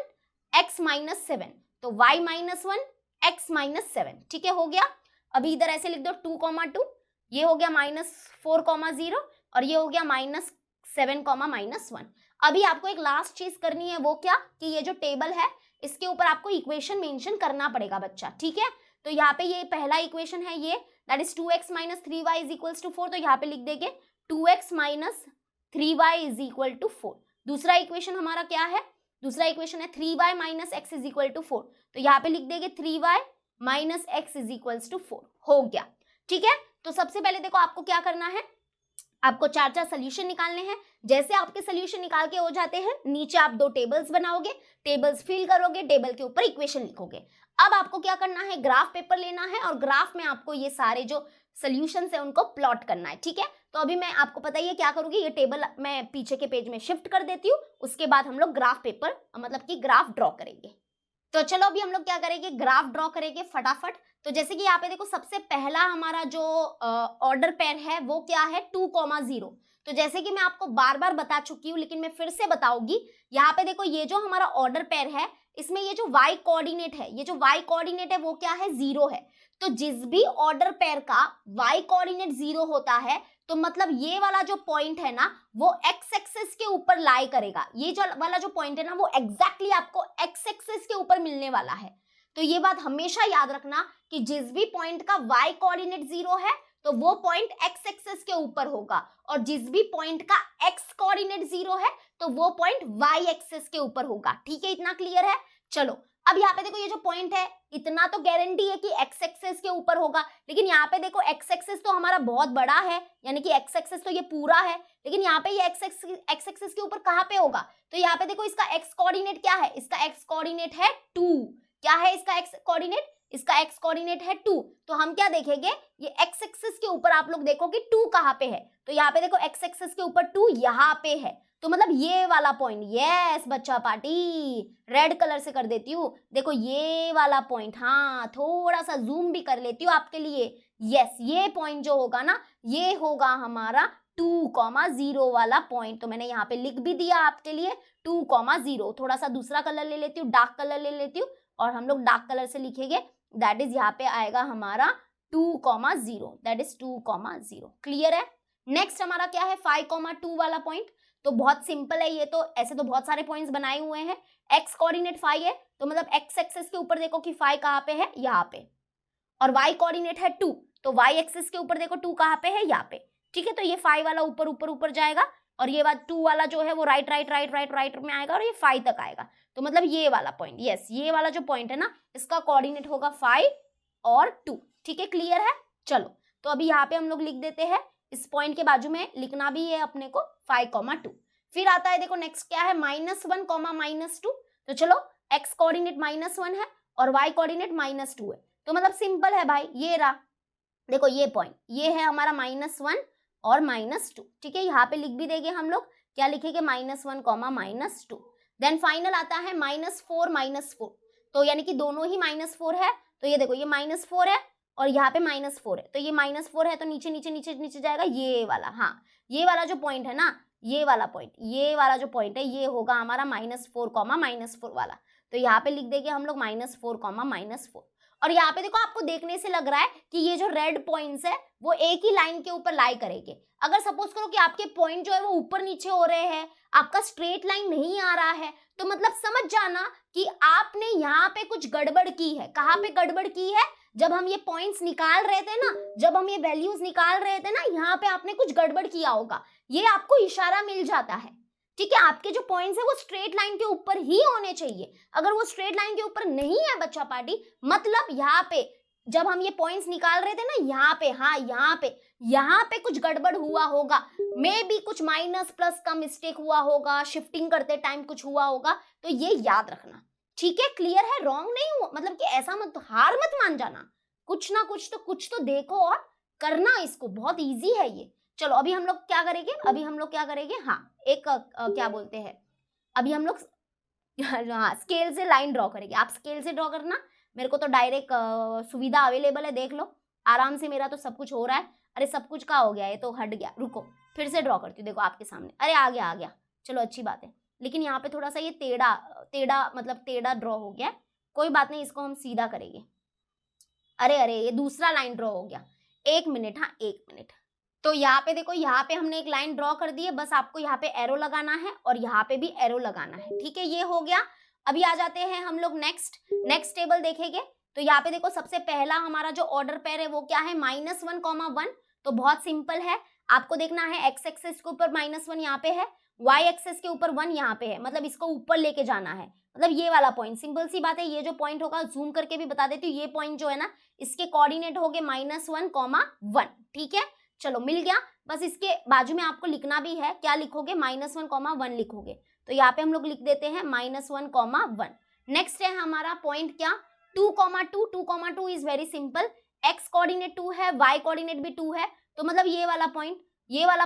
[SPEAKER 1] x -7, तो y -1 x -7, ठीक है, हो गया। अभी इधर ऐसे लिख दो 2, 2, ये हो गया -4, 0, और ये हो गया -7, -1। अभी आपको एक लास्ट चीज करनी है, वो क्या कि ये जो टेबल है इसके ऊपर आपको इक्वेशन मेंशन करना पड़ेगा बच्चा, ठीक है। तो यहाँ पे ये पहला इक्वेशन है, ये that is 2x minus 3y is equals to 4, तो यहाँ पे लिख देंगे 2x minus 3y is equal to 4। दूसरा इक्वेशन हमारा क्या है, दूसरा इक्वेशन है 3y minus x is equal to 4, तो यहाँ पे लिख देंगे 3y minus x is equals to 4। हो गया, ठीक है। तो सबसे पहले देखो आपको क्या करना है, आपको 4 सोल्यूशन निकालने हैं। जैसे आपके सोल्यूशन निकाल के हो जाते हैं, नीचे आप 2 टेबल्स बनाओगे, टेबल्स फिल करोगे, टेबल के ऊपर इक्वेशन लिखोगे। अब आपको क्या करना है, ग्राफ पेपर लेना है और ग्राफ में आपको ये सारे जो सोल्यूशंस है उनको प्लॉट करना है, ठीक है। तो अभी मैं आपको पता ही है क्या करूंगी, ये टेबल मैं पीछे के पेज में शिफ्ट कर देती हूँ, उसके बाद हम लोग ग्राफ पेपर मतलब कि ग्राफ ड्रॉ करेंगे। तो चलो अभी हम लोग क्या करेंगे, ग्राफ ड्रॉ करेंगे फटाफट। तो जैसे कि यहाँ पे देखो सबसे पहला हमारा जो ऑर्डर पेयर है वो क्या है 2,0। तो जैसे कि मैं आपको बार बार बता चुकी हूँ लेकिन मैं फिर से बताऊंगी, यहाँ पे देखो ये जो हमारा ऑर्डर पेयर है इसमें ये जो y कोऑर्डिनेट है, ये जो y कोऑर्डिनेट है वो क्या है 0 है। तो जिस भी ऑर्डर पेयर का y कोऑर्डिनेट 0 होता है तो मतलब ये वाला जो पॉइंट है ना वो x एक्सिस के ऊपर लाई करेगा। ये जो वाला जो पॉइंट है ना वो एग्जैक्टली आपको x एक्सिस के ऊपर मिलने वाला है। तो ये बात हमेशा याद रखना कि जिस भी पॉइंट का y कोऑर्डिनेट 0 है तो वो पॉइंट x एक्सिस के ऊपर होगा, और जिस भी पॉइंट का x कोऑर्डिनेट 0 है तो वो पॉइंट y एक्सिस के ऊपर होगा, ठीक है। इतना क्लियर है। चलो अब यहाँ पे देखो ये जो पॉइंट है इतना तो गारंटी है कि x एक्सिस के ऊपर होगा, लेकिन यहाँ पे देखो x एक्सिस तो हमारा बहुत बड़ा है, यानी कि x एक्सिस तो ये पूरा है, लेकिन यहाँ पे ये x एक्सिस के ऊपर कहाँ पे होगा, तो यहाँ पे देखो इसका x कोऑर्डिनेट क्या है, इसका x कोऑर्डिनेट है 2। क्या है इसका x कोऑर्डिनेट, इसका x कोऑर्डिनेट है 2। तो हम क्या देखेंगे, ये x एक्सिस के ऊपर आप लोग देखो कि 2 कहाँ पे है, तो यहाँ पे देखो x एक्सिस के ऊपर 2 यहाँ पे है, तो मतलब ये वाला पॉइंट, यस बच्चा पार्टी, रेड कलर से कर देती हूँ, देखो ये वाला पॉइंट, हाँ थोड़ा सा जूम भी कर लेती हूँ आपके लिए, यस ये पॉइंट जो होगा ना ये होगा हमारा 2,0 वाला पॉइंट। तो मैंने यहाँ पे लिख भी दिया आपके लिए 2,0। थोड़ा सा दूसरा कलर ले लेती हूँ, डार्क कलर ले लेती हूँ, और हम लोग डार्क कलर से लिखेंगे, दैट इज यहाँ पे आएगा हमारा 2,0, दैट इज 2,0। क्लियर है। नेक्स्ट हमारा क्या है 5,2 वाला पॉइंट। तो बहुत सिंपल है ये, तो ऐसे तो बहुत सारे पॉइंट्स बनाए हुए हैं। x कोऑर्डिनेट 5 है तो मतलब x एक्सिस के ऊपर देखो कि 5 कहाँ पे है, यहाँ पे, और y कोऑर्डिनेट है 2 तो y एक्सिस के ऊपर देखो 2 कहाँ पे है, यहाँ पे, ठीक है। तो ये 5 वाला ऊपर ऊपर ऊपर जाएगा और ये बात 2 वाला जो है वो right right right right right में आएगा और ये 5 तक आएगा। तो मतलब ये वाला पॉइंट, यस ये वाला जो पॉइंट है ना इसका कोऑर्डिनेट होगा 5 और 2, ठीक है। क्लियर है। चलो तो अभी यहाँ पे हम लोग लिख देते हैं, इस पॉइंट के बाजू में लिखना भी है अपने को 5,2। फिर आता है देखो नेक्स्ट क्या है -1, -2। तो चलो x कोऑर्डिनेट -1 है और y कोऑर्डिनेट -2 है, तो मतलब सिंपल है भाई, ये रहा देखो ये पॉइंट, ये है हमारा -1 और -2, ठीक है। यहाँ पे लिख भी देंगे हम लोग, क्या लिखेंगे -1, -2। देन फाइनल आता है -4, -4, तो यानी कि दोनों ही -4 है। तो ये देखो ये -4 है और यहाँ पे -4 है, तो ये -4 है तो नीचे नीचे नीचे नीचे जाएगा ये वाला, हाँ ये वाला जो पॉइंट है ना, ये वाला पॉइंट, ये वाला जो पॉइंट है ये होगा हमारा -4, -4 वाला। तो यहाँ पे लिख देंगे हम लोग -4, -4। और यहाँ पे देखो आपको देखने से लग रहा है कि ये जो रेड पॉइंट्स है वो एक ही लाइन के ऊपर लाई करेंगे। अगर सपोज करो कि आपके पॉइंट जो है वो ऊपर नीचे हो रहे हैं, आपका स्ट्रेट लाइन नहीं आ रहा है, तो मतलब समझ जाना कि आपने यहाँ पे कुछ गड़बड़ की है। कहाँ पे गड़बड़ की है, जब हम ये पॉइंट्स निकाल रहे थे ना, जब हम ये वैल्यूज निकाल रहे थे ना, यहाँ पे आपने कुछ गड़बड़ किया होगा, ये आपको इशारा मिल जाता है, ठीक है। आपके जो पॉइंट्स है वो स्ट्रेट लाइन के ऊपर ही होने चाहिए। अगर वो स्ट्रेट लाइन के ऊपर नहीं है बच्चा पार्टी, मतलब यहाँ पे जब हम ये पॉइंट्स निकाल रहे थे ना, यहाँ पे, हाँ यहाँ पे कुछ गड़बड़ हुआ होगा, मे बी कुछ माइनस प्लस का मिस्टेक हुआ होगा, शिफ्टिंग करते टाइम कुछ हुआ होगा, तो ये याद रखना, ठीक है। क्लियर है, रॉन्ग नहीं हुआ, मतलब कि ऐसा मत, हार मत मान जाना, कुछ ना कुछ तो देखो और करना इसको, बहुत इजी है ये। चलो अभी हम लोग क्या करेंगे, हाँ एक क्या बोलते हैं, अभी हम लोग हाँ स्केल से लाइन ड्रॉ करेंगे। आप स्केल से ड्रॉ करना, मेरे को तो डायरेक्ट सुविधा अवेलेबल है, देख लो आराम से, मेरा तो सब कुछ हो रहा है। अरे सब कुछ का हो गया, ये तो हट गया, रुको फिर से ड्रॉ करती हूँ, देखो आपके सामने, अरे आ गया, चलो अच्छी बात है। लेकिन यहाँ पे थोड़ा सा ये टेढ़ा मतलब टेढ़ा ड्रॉ हो गया, कोई बात नहीं, इसको हम सीधा करेंगे। अरे ये दूसरा लाइन ड्रॉ हो गया, 1 मिनट, हाँ 1 मिनट। तो यहाँ पे देखो, यहाँ पे हमने एक लाइन ड्रॉ कर दी है, बस आपको यहाँ पे एरो लगाना है और यहाँ पे भी एरो लगाना है, ठीक है। ये हो गया। अभी आ जाते हैं हम लोग नेक्स्ट टेबल देखेंगे। तो यहाँ पे देखो सबसे पहला हमारा जो ऑर्डर पेयर है वो क्या है, -1, 1। तो बहुत सिंपल है, आपको देखना है एक्स एक्सेस के ऊपर -1 यहाँ पे है, वाई एक्सेस के ऊपर 1 यहाँ पे है, मतलब इसको ऊपर लेके जाना है, मतलब ये वाला पॉइंट। सिंपल सी बात है, ये जो पॉइंट होगा जूम करके भी बता देती हूँ, ये पॉइंट जो है ना इसके कोऑर्डिनेट हो गए -1, 1। ठीक है, चलो मिल गया। बस इसके बाजू में आपको लिखना भी है, क्या लिखोगे, -1, 1 लिखोगे। तो यहाँ पे हम लोग लिख देते हैं -1, 1। नेक्स्ट है हमारा पॉइंट क्या, 2, 2 is very simple, x coordinate 2 है, वाई कोऑर्डिनेट भी 2 है, तो मतलब ये वाला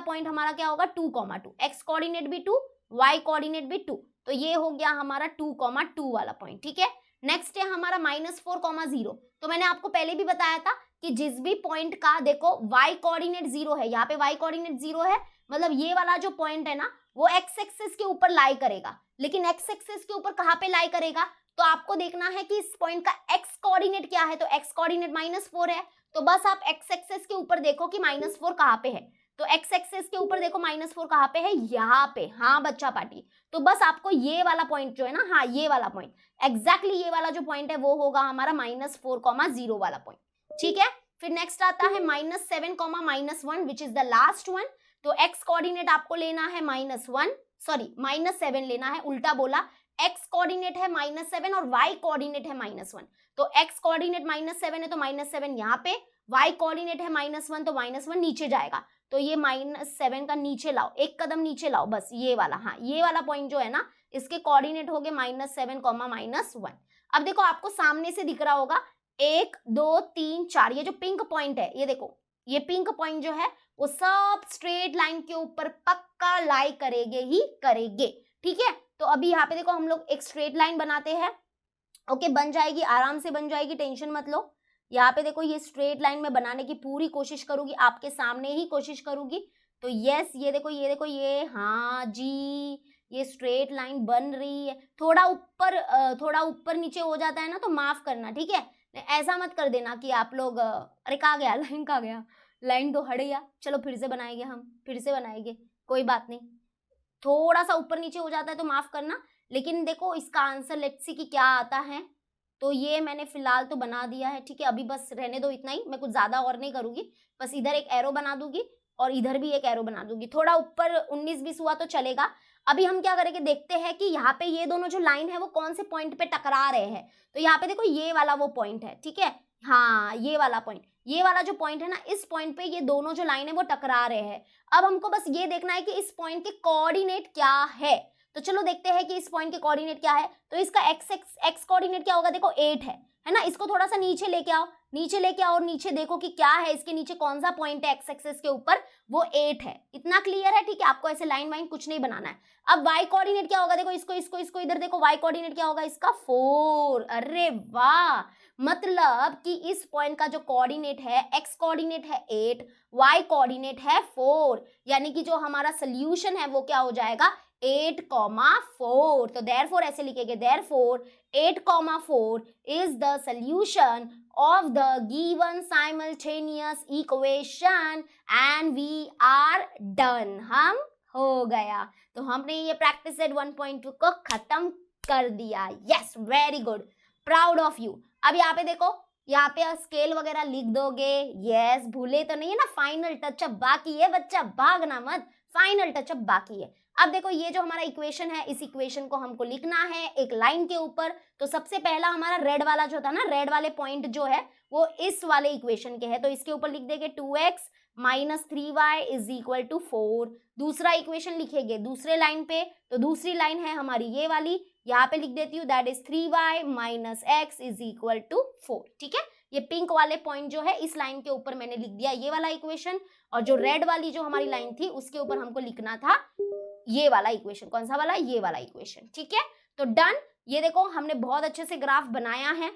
[SPEAKER 1] पॉइंट हमारा क्या होगा, 2, 2, एक्स कोऑर्डिनेट भी 2, वाई कोऑर्डिनेट भी 2, तो ये हो गया हमारा 2, 2 वाला पॉइंट। ठीक है, नेक्स्ट है हमारा -4, 0। तो मैंने आपको पहले भी बताया था कि जिस भी पॉइंट का देखो y कोऑर्डिनेट 0 है, यहाँ पे y कोऑर्डिनेट 0 है, मतलब ये वाला जो पॉइंट है ना वो x एक्सिस के ऊपर लाई करेगा, लेकिन x एक्सिस के ऊपर कहाँ पे लाई करेगा, तो आपको देखना है कि इस पॉइंट का x कोऑर्डिनेट क्या है, तो x कोऑर्डिनेट -4 है, तो बस आप x एक्सिस के ऊपर देखो कि -4 कहाँ पे है, तो x एक्सिस के ऊपर देखो -4 कहाँ पे है, यहाँ पे। हाँ बच्चा पार्टी, तो बस आपको ये वाला पॉइंट जो है ना, हाँ ये वाला पॉइंट, एग्जैक्टली ये वाला जो पॉइंट है वो होगा हमारा -4, 0 वाला पॉइंट। ठीक है, फिर नेक्स्ट आता है -7, -1 which is the last one. तो x कोऑर्डिनेट आपको लेना है -7 लेना है, उल्टा बोला, x कोऑर्डिनेट है -7 और y कोऑर्डिनेट है -1। तो x कोऑर्डिनेट -7 है तो -7 यहाँ पे, y कोऑर्डिनेट है -1 तो -1 नीचे जाएगा, तो ये -7 का नीचे लाओ, एक कदम नीचे लाओ, बस ये वाला, हाँ ये वाला पॉइंट जो है ना इसके कोऑर्डिनेट हो गए -7, -1। अब देखो आपको सामने से दिख रहा होगा 1, 2, 3, 4, ये जो पिंक पॉइंट है, ये देखो ये पिंक पॉइंट जो है वो सब स्ट्रेट लाइन के ऊपर पक्का लाई करेंगे ही करेंगे। ठीक है, तो अभी यहाँ पे देखो हम लोग एक स्ट्रेट लाइन बनाते हैं, ओके बन जाएगी, आराम से बन जाएगी, टेंशन मत लो। यहाँ पे देखो ये स्ट्रेट लाइन में बनाने की पूरी कोशिश करूंगी, आपके सामने ही कोशिश करूंगी। तो यस ये देखो ये, हाँ जी ये स्ट्रेट लाइन बन रही है, थोड़ा ऊपर नीचे हो जाता है ना तो माफ करना, ठीक है, ऐसा मत कर देना कि आप लोग अरे कहाँ गया लाइन, कहाँ गया लाइन, तो हट गया। चलो फिर से बनाएंगे, हम फिर से बनाएंगे, कोई बात नहीं, थोड़ा सा ऊपर नीचे हो जाता है तो माफ करना। लेकिन देखो इसका आंसर लेट्स सी कि क्या आता है, तो ये मैंने फिलहाल तो बना दिया है। ठीक है, अभी बस रहने दो इतना ही, मैं कुछ ज्यादा और नहीं करूंगी, बस इधर एक एरो बना दूंगी और इधर भी एक एरो बना दूंगी, थोड़ा ऊपर 19-20 हुआ तो चलेगा। अभी हम क्या करेंगे, देखते हैं कि यहाँ पे ये दोनों जो लाइन है वो कौन से पॉइंट पे टकरा रहे हैं। तो यहाँ पे देखो ये वाला वो पॉइंट है, ठीक है, हाँ ये वाला पॉइंट, ये वाला जो पॉइंट है ना, इस पॉइंट पे ये दोनों जो लाइन है वो टकरा रहे हैं। अब हमको बस ये देखना है कि इस पॉइंट के कोऑर्डिनेट क्या है, तो चलो देखते हैं कि इस पॉइंट के कोऑर्डिनेट क्या है। तो इसका एक्स कोऑर्डिनेट क्या होगा, देखो 8 है ना, इसको थोड़ा सा नीचे लेके आओ, और नीचे देखो कि क्या है, इसके नीचे कौन सा पॉइंट है एक्स एक्सिस के ऊपर, वो 8 है। इतना क्लियर है, ठीक है, आपको ऐसे लाइन वाइन कुछ नहीं बनाना है। अब y कोऑर्डिनेट क्या होगा, देखो इसको इधर देखो, y कोऑर्डिनेट क्या होगा इसका 4। अरे वाह, मतलब कि इस पॉइंट का जो कोऑर्डिनेट है, x कोऑर्डिनेट है 8, y कोऑर्डिनेट है 4, यानी कि जो हमारा सोल्यूशन है वो क्या हो जाएगा 8,4। तो देयरफॉर ऐसे लिखेंगे, therefore 8,4 is the solution of the given simultaneous equation and we are done। हम हो गया, तो हमने ये प्रैक्टिस सेट 1.2 को खत्म कर दिया। Yes very good, proud of you. अब यहाँ पे देखो, यहाँ पे स्केल वगैरह लिख दोगे, यस भूले तो नहीं है ना, फाइनल टचअप बाकी है बच्चा, भागना मत, फाइनल टचअप बाकी है। अब देखो ये जो हमारा इक्वेशन है, इस इक्वेशन को हमको लिखना है एक लाइन के ऊपर। तो सबसे पहला हमारा रेड वाला जो था ना, रेड वाले पॉइंट जो है वो इस वाले इक्वेशन के है, तो इसके ऊपर लिख देंगे 2x - 3y = 4। दूसरा इक्वेशन लिखेंगे दूसरे लाइन पे, तो दूसरी लाइन है हमारी ये वाली, यहाँ पे लिख देती हूँ, दैट इज 3y - x = 4। ठीक है, ये पिंक वाले पॉइंट जो है इस लाइन के ऊपर मैंने लिख दिया ये वाला इक्वेशन, और जो रेड वाली जो हमारी लाइन थी उसके ऊपर हमको लिखना था ये वाला इक्वेशन। कौन सा वाला, ये वाला इक्वेशन। ठीक है, तो डन। ये देखो हमने बहुत अच्छे से ग्राफ बनाया है।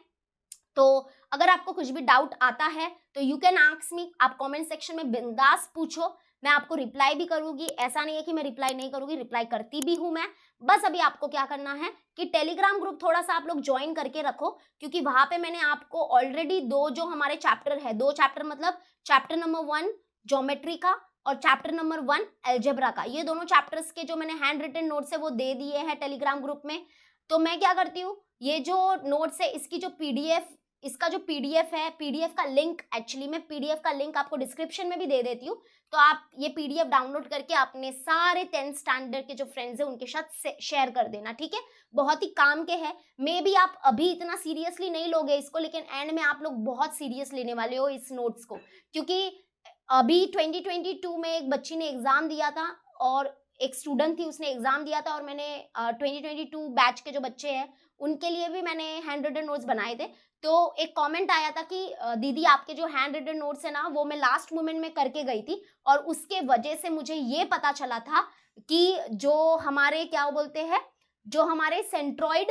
[SPEAKER 1] तो अगर आपको कुछ भी डाउट आता है तो यू कैन आस्क मी, आप कमेंट सेक्शन में बिंदास पूछो, मैं आपको रिप्लाई भी करूंगी, ऐसा नहीं है कि मैं रिप्लाई नहीं करूंगी, रिप्लाई करती भी हूं मैं। बस अभी आपको क्या करना है कि टेलीग्राम ग्रुप थोड़ा सा आप लोग ज्वाइन करके रखो, क्योंकि वहां पे मैंने आपको ऑलरेडी 2 जो हमारे चैप्टर है, 2 चैप्टर मतलब चैप्टर नंबर 1 ज्योमेट्री का और चैप्टर नंबर 1 अलजेब्रा का, ये दोनों चैप्टर्स के जो मैंने हैंड रिटन नोट्स है वो दे दिए हैं टेलीग्राम ग्रुप में। तो मैं क्या करती हूँ, ये जो नोट्स है इसकी जो PDF इसका जो पीडीएफ है, पीडीएफ का लिंक, एक्चुअली मैं पीडीएफ का लिंक आपको डिस्क्रिप्शन में भी दे देती हूँ, तो आप ये पीडीएफ डाउनलोड करके अपने सारे 10th स्टैंडर्ड के जो फ्रेंड्स हैं उनके साथ शेयर कर देना, ठीक है। बहुत ही काम के हैं, मे बी आप अभी इतना सीरियसली नहीं लोगे इसको, लेकिन एंड में आप लोग बहुत सीरियस लेने वाले हो इस नोट्स को, क्योंकि अभी 2022 में एक बच्ची ने एग्जाम दिया था और एक स्टूडेंट थी, उसने एग्जाम दिया था, और मैंने 2022 बैच के जो बच्चे हैं उनके लिए भी मैंने हैंड रिटन नोट्स बनाए थे। तो एक कमेंट आया था कि दीदी आपके जो हैंड रिटन नोट्स है ना वो मैं लास्ट मोमेंट में करके गई थी, और उसके वजह से मुझे ये पता चला था कि जो हमारे क्या बोलते हैं, जो हमारे सेंट्रॉइड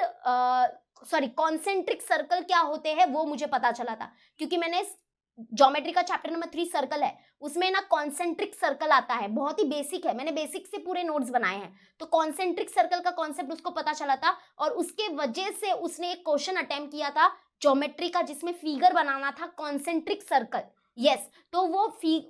[SPEAKER 1] सॉरी कॉन्सेंट्रिक सर्कल क्या होते हैं वो मुझे पता चला था, क्योंकि मैंने ज्योमेट्री का चैप्टर नंबर 3 सर्कल है, उसमें ना कॉन्सेंट्रिक सर्कल आता है, बहुत ही बेसिक है, मैंने बेसिक से पूरे नोट्स बनाए हैं, तो कॉन्सेंट्रिक सर्कल का कॉन्सेप्ट उसको पता चला था, और उसके वजह से उसने एक क्वेश्चन अटेम्प्ट किया था ज्योमेट्री का जिसमें फिगर बनाना था कॉन्सेंट्रिक सर्कल। यस, तो वो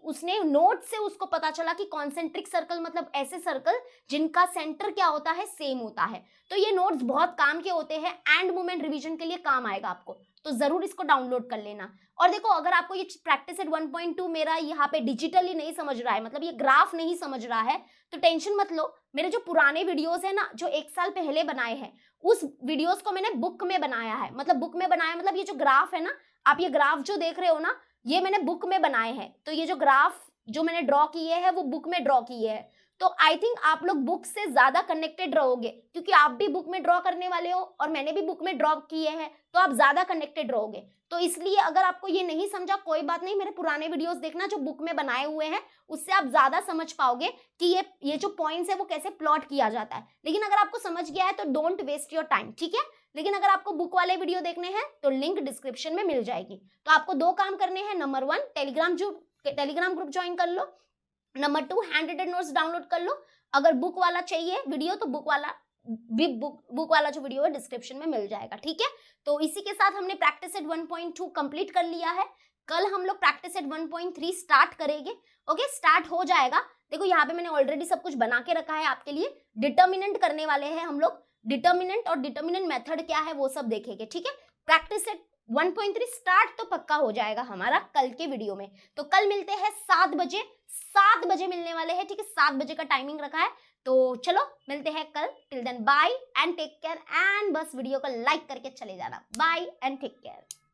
[SPEAKER 1] उसने नोट से उसको पता चला कि कॉन्सेंट्रिक सर्कल मतलब ऐसे सर्कल जिनका सेंटर क्या होता है, सेम होता है। तो ये नोट्स बहुत काम के होते हैं, एंड मोमेंट रिवीजन के लिए काम आएगा आपको, तो जरूर इसको डाउनलोड कर लेना। और देखो, अगर आपको ये प्रैक्टिस एट 1.2 मेरा यहाँ पे डिजिटली नहीं समझ रहा है, मतलब ये ग्राफ नहीं समझ रहा है, तो टेंशन मत लो, मेरे जो पुराने वीडियोस है ना, जो 1 साल पहले बनाए हैं, उस वीडियोस को मैंने बुक में बनाया है, मतलब बुक में बनाया मतलब ये जो ग्राफ है ना, आप ये ग्राफ जो देख रहे हो ना, ये मैंने बुक में बनाए हैं, तो ये जो ग्राफ जो मैंने ड्रॉ किए हैं वो बुक में ड्रॉ किए हैं, तो आई थिंक आप लोग बुक से ज्यादा कनेक्टेड रहोगे, क्योंकि आप भी बुक में ड्रॉ करने वाले हो और मैंने भी बुक में ड्रॉ किए हैं, तो आप ज्यादा कनेक्टेड रहोगे। तो इसलिए अगर आपको ये नहीं समझा, कोई बात नहीं, मेरे पुराने वीडियोस देखना जो बुक में बनाए हुए हैं, उससे आप ज्यादा समझ पाओगे कि ये जो पॉइंट्स है वो कैसे प्लॉट किया जाता है। लेकिन अगर आपको समझ गया है तो डोंट वेस्ट योर टाइम, ठीक है। लेकिन अगर आपको बुक वाले वीडियो देखने हैं तो लिंक डिस्क्रिप्शन में मिल जाएगी। तो आपको 2 काम करने हैं, नंबर 1 टेलीग्राम ग्रुप ज्वाइन कर लो, number 2 hand written notes download कर लो। अगर बुक वाला चाहिए वीडियो तो बुक वाला जो वीडियो है डिस्क्रिप्शन में मिल जाएगा, ठीक है। तो इसी के साथ हमने प्रैक्टिस एट 1.2 कंप्लीट कर लिया है। कल हम लोग प्रैक्टिस एट 1.3 स्टार्ट करेंगे। ओके, स्टार्ट हो जाएगा। देखो यहाँ पे मैंने ऑलरेडी सब कुछ बना के रखा है आपके लिए। डिटर्मिनेंट करने वाले हैं हम लोग, डिटर्मिनेंट और डिटर्मिनेंट मेथड क्या है वो सब देखेंगे, ठीक है। प्रैक्टिस एट 1.3 स्टार्ट तो पक्का हो जाएगा हमारा कल के वीडियो में। तो कल मिलते हैं 7 बजे मिलने वाले हैं, ठीक है। 7 बजे का टाइमिंग रखा है, तो चलो मिलते हैं कल। Till then bye and take care, and बस वीडियो को लाइक करके चले जाना। Bye and take care.